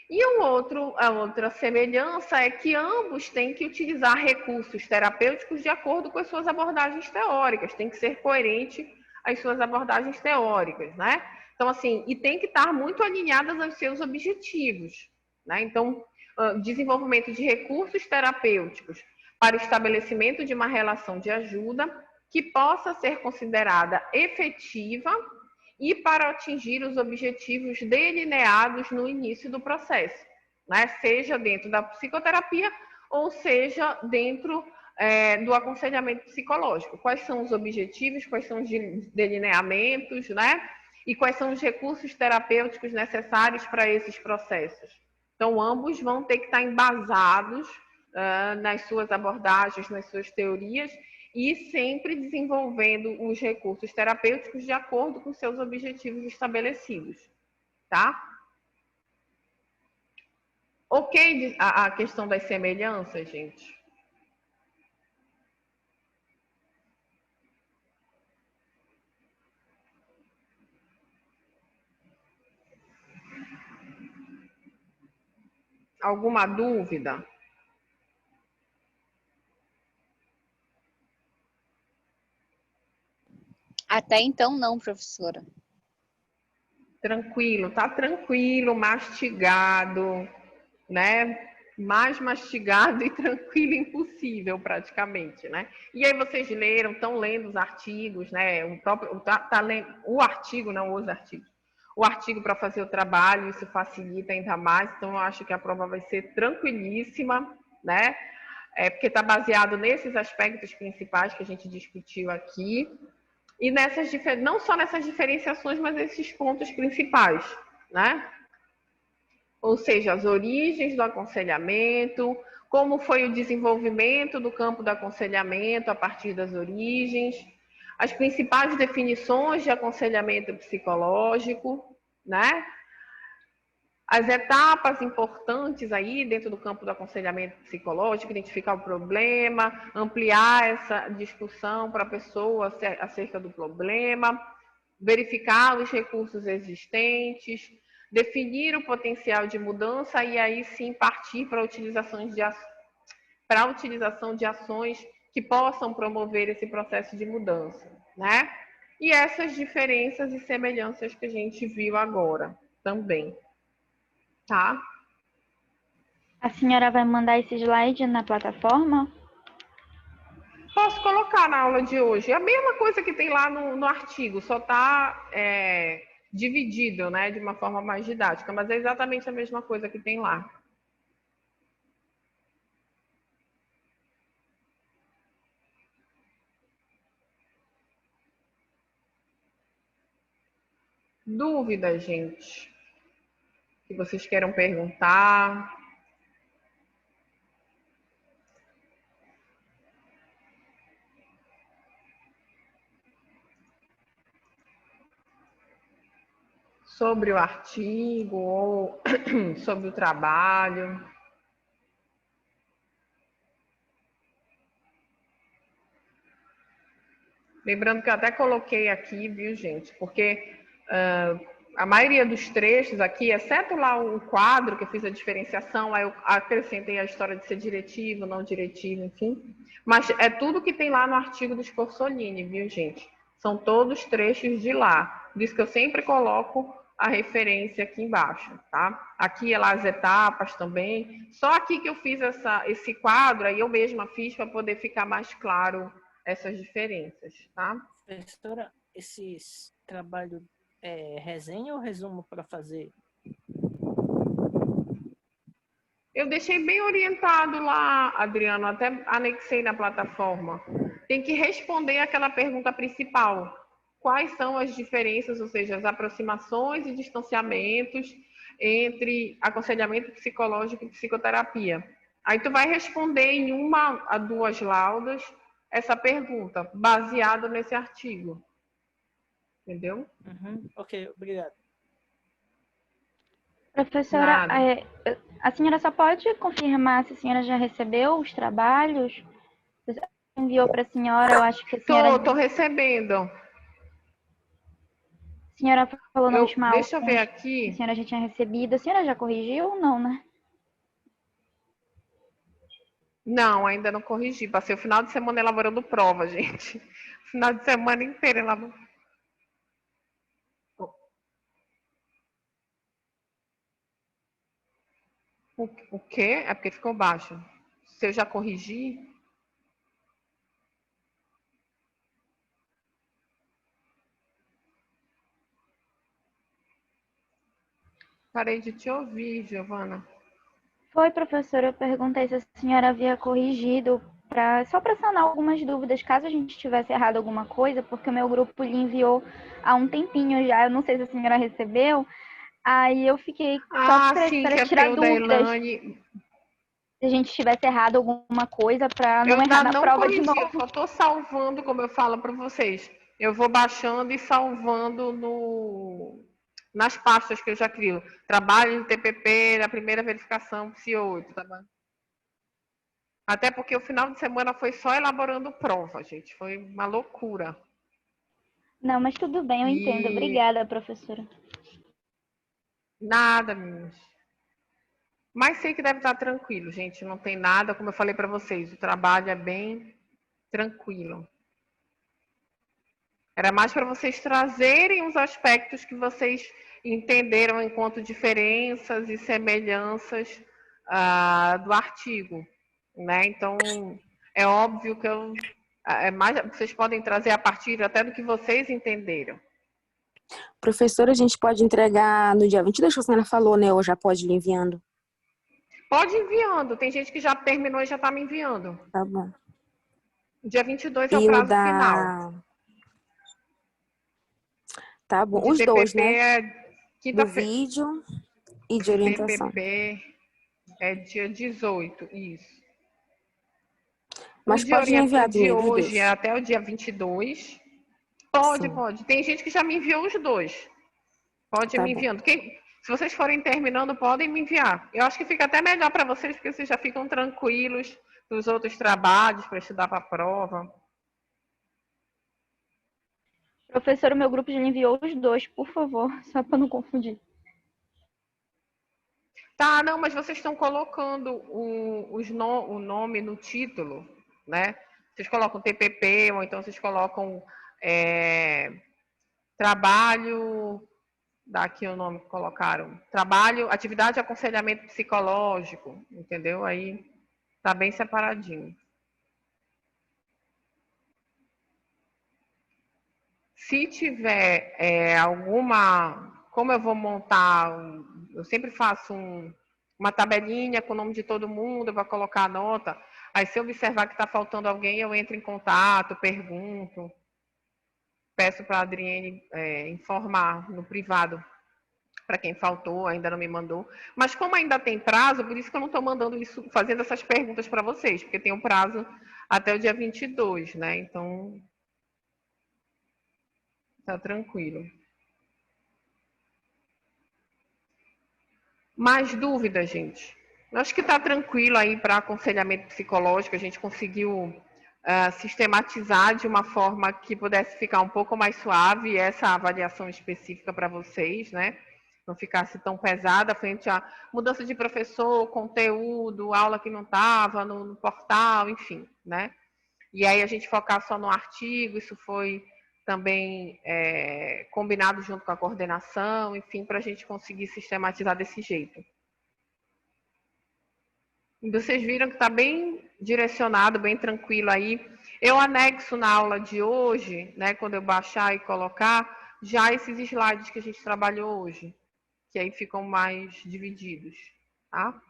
E a outra semelhança é que ambos têm que utilizar recursos terapêuticos de acordo com as suas abordagens teóricas, tem que ser coerente às suas abordagens teóricas, né? Então, assim, e tem que estar muito alinhadas aos seus objetivos, né? Então, desenvolvimento de recursos terapêuticos para o estabelecimento de uma relação de ajuda que possa ser considerada efetiva e para atingir os objetivos delineados no início do processo, né? Seja dentro da psicoterapia ou seja dentro do aconselhamento psicológico. Quais são os objetivos, quais são os delineamentos, né? E quais são os recursos terapêuticos necessários para esses processos. Então, ambos vão ter que estar embasados nas suas abordagens, nas suas teorias, e sempre desenvolvendo os recursos terapêuticos de acordo com seus objetivos estabelecidos, tá? Ok a questão das semelhanças, gente? Alguma dúvida? Até então não, professora. Tranquilo, tá tranquilo, mastigado, né? Mais mastigado e tranquilo impossível, praticamente, né? E aí vocês leram, estão lendo os artigos, né? O artigo, não os artigos. O artigo para fazer o trabalho, isso facilita ainda mais, então eu acho que a prova vai ser tranquilíssima, né? Porque está baseado nesses aspectos principais que a gente discutiu aqui, e não só nessas diferenciações, mas esses pontos principais, né? Ou seja, as origens do aconselhamento, como foi o desenvolvimento do campo do aconselhamento a partir das origens, as principais definições de aconselhamento psicológico, né? As etapas importantes aí dentro do campo do aconselhamento psicológico, identificar o problema, ampliar essa discussão para a pessoa acerca do problema, verificar os recursos existentes, definir o potencial de mudança e aí sim partir para a utilização de ações que possam promover esse processo de mudança, né? E essas diferenças e semelhanças que a gente viu agora também, tá? A senhora vai mandar esse slide na plataforma? Posso colocar na aula de hoje. É a mesma coisa que tem lá no artigo, só está dividido, né, de uma forma mais didática, mas é exatamente a mesma coisa que tem lá. Dúvidas, gente? Que vocês queiram perguntar? Sobre o artigo ou sobre o trabalho? Lembrando que eu até coloquei aqui, viu, gente? Porque a maioria dos trechos aqui, exceto lá o quadro que eu fiz a diferenciação, aí eu acrescentei a história de ser diretivo, não diretivo, enfim. Mas é tudo que tem lá no artigo do Scorsolini, viu, gente? São todos trechos de lá. Por isso que eu sempre coloco a referência aqui embaixo, tá? Aqui é lá as etapas também. Só aqui que eu fiz esse quadro, aí eu mesma fiz para poder ficar mais claro essas diferenças, tá? Professora, esses trabalhos resenha ou resumo para fazer? Eu deixei bem orientado lá, Adriano, até anexei na plataforma. Tem que responder aquela pergunta principal. Quais são as diferenças, ou seja, as aproximações e distanciamentos entre aconselhamento psicológico e psicoterapia? Aí tu vai responder em uma a duas laudas essa pergunta, baseado nesse artigo. Entendeu? Uhum, ok, obrigado. Professora, Nada. a senhora só pode confirmar se a senhora já recebeu os trabalhos? Você enviou para a senhora, eu acho que Tô recebendo. A senhora falou na última aula Deixa eu ver que a aqui. senhora já tinha recebido. A senhora já corrigiu ou não, né? Não, ainda não corrigi. Passei o final de semana elaborando prova, gente. Final de semana inteiro elaborando. O quê? É porque ficou baixo. Se eu já corrigi? Parei de te ouvir, Giovana. Foi, professora, eu perguntei se a senhora havia corrigido, só para sanar algumas dúvidas, caso a gente tivesse errado alguma coisa, porque o meu grupo lhe enviou há um tempinho já, eu não sei se a senhora recebeu, aí eu fiquei só Ah, sim, que para é tirar teu da dúvidas, Elane. se a gente tivesse errado alguma coisa, para Eu não errar ainda na não prova de corrigi, eu novo. só estou salvando, como eu falo para vocês. Eu vou baixando e salvando nas pastas que eu já crio. Trabalho em TPP, na primeira verificação, PSI8, tá bom? Até porque o final de semana foi só elaborando prova, gente. Foi uma loucura. Não, mas tudo bem, eu entendo. E Obrigada, professora. nada, meninas. Mas sei que deve estar tranquilo, gente. Não tem nada, como eu falei para vocês, o trabalho é bem tranquilo. Era mais para vocês trazerem os aspectos que vocês entenderam enquanto diferenças e semelhanças do artigo, né? Então, é óbvio que vocês podem trazer a partir até do que vocês entenderam. Professora, a gente pode entregar no dia 22, que a senhora falou, né? Ou já pode ir enviando? Pode ir enviando. Tem gente que já terminou e já está me enviando. Tá bom. Dia 22 é o E o prazo final. Tá O bom. de Os dois, TPP né? é Do quinta-feira. vídeo e de orientação. TPP é dia 18, isso. O Mas de pode enviar de também dos hoje é dois. até o dia 22. Pode, Sim, pode. Tem gente que já me enviou os dois. Pode ir tá me bom. enviando. Se vocês forem terminando, podem me enviar. Eu acho que fica até melhor para vocês, porque vocês já ficam tranquilos dos outros trabalhos para estudar para a prova. Professor, o meu grupo já lhe enviou os dois, por favor, só para não confundir. Tá, não, mas vocês estão colocando o nome no título, né? Vocês colocam TPP, ou então vocês colocam trabalho, daqui o nome que colocaram, trabalho, atividade de aconselhamento psicológico, entendeu? Aí tá bem separadinho. Se tiver alguma, como eu vou montar, eu sempre faço uma tabelinha com o nome de todo mundo, eu vou colocar a nota, aí se eu observar que está faltando alguém, eu entro em contato, pergunto, peço para a Adriene informar no privado para quem faltou, ainda não me mandou. Mas como ainda tem prazo, por isso que eu não estou mandando isso, fazendo essas perguntas para vocês, porque tem um prazo até o dia 22, né? Então, tá tranquilo. Mais dúvidas, gente? Eu acho que está tranquilo aí para aconselhamento psicológico, a gente conseguiu sistematizar de uma forma que pudesse ficar um pouco mais suave essa avaliação específica para vocês, né? Não ficasse tão pesada frente à mudança de professor, conteúdo, aula que não estava no portal, enfim, né? E aí a gente focar só no artigo, isso foi também combinado junto com a coordenação, enfim, para a gente conseguir sistematizar desse jeito. E vocês viram que está bem direcionado, bem tranquilo aí. Eu anexo na aula de hoje, né, quando eu baixar e colocar, já esses slides que a gente trabalhou hoje, que aí ficam mais divididos, tá?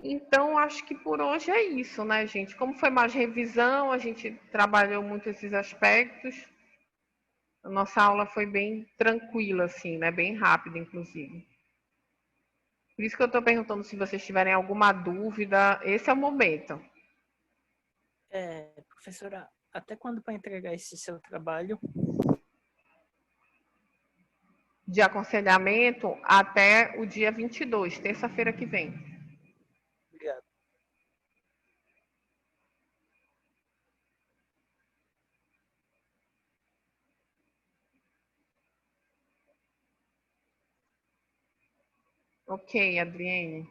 Então, acho que por hoje é isso, né, gente? Como foi mais revisão, a gente trabalhou muito esses aspectos. A nossa aula foi bem tranquila, assim, né? Bem rápida, inclusive. Por isso que eu estou perguntando se vocês tiverem alguma dúvida. Esse é o momento. Professora, até quando para entregar esse seu trabalho? De aconselhamento até o dia 22, terça-feira que vem. Obrigado. Ok, Adriene.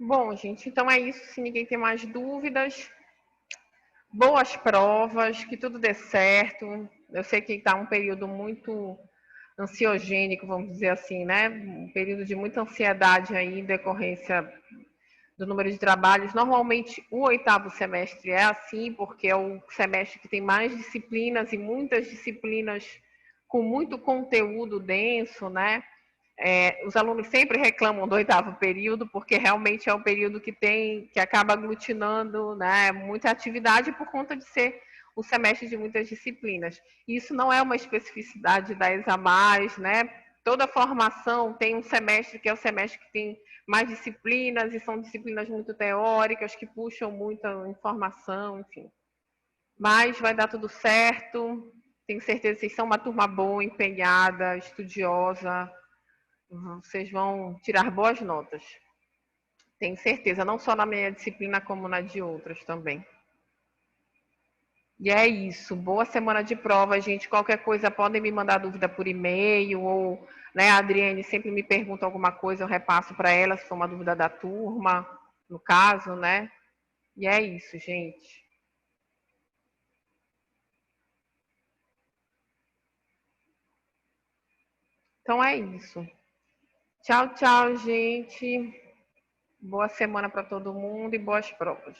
Bom, gente, então é isso. Se ninguém tem mais dúvidas, boas provas, que tudo dê certo. Eu sei que está um período muito ansiogênico, vamos dizer assim, né? Um período de muita ansiedade aí em decorrência do número de trabalhos. Normalmente, o 8º semestre é assim, porque é o semestre que tem mais disciplinas e muitas disciplinas com muito conteúdo denso, né? Os alunos sempre reclamam do 8º período, porque realmente é o período que acaba aglutinando, né, muita atividade por conta de ser o semestre de muitas disciplinas. Isso não é uma especificidade da ESA+, né? Toda formação tem um semestre que é o semestre que tem mais disciplinas, e são disciplinas muito teóricas, que puxam muita informação, enfim. Mas vai dar tudo certo, tenho certeza que vocês são uma turma boa, empenhada, estudiosa, vocês vão tirar boas notas. Tenho certeza, não só na minha disciplina, como na de outras também. E é isso. Boa semana de prova, gente. Qualquer coisa, podem me mandar dúvida por e-mail, ou, né, a Adriane sempre me pergunta alguma coisa, eu repasso para ela, se for uma dúvida da turma, no caso, né? E é isso, gente. Então é isso. Tchau, tchau, gente. Boa semana para todo mundo e boas provas.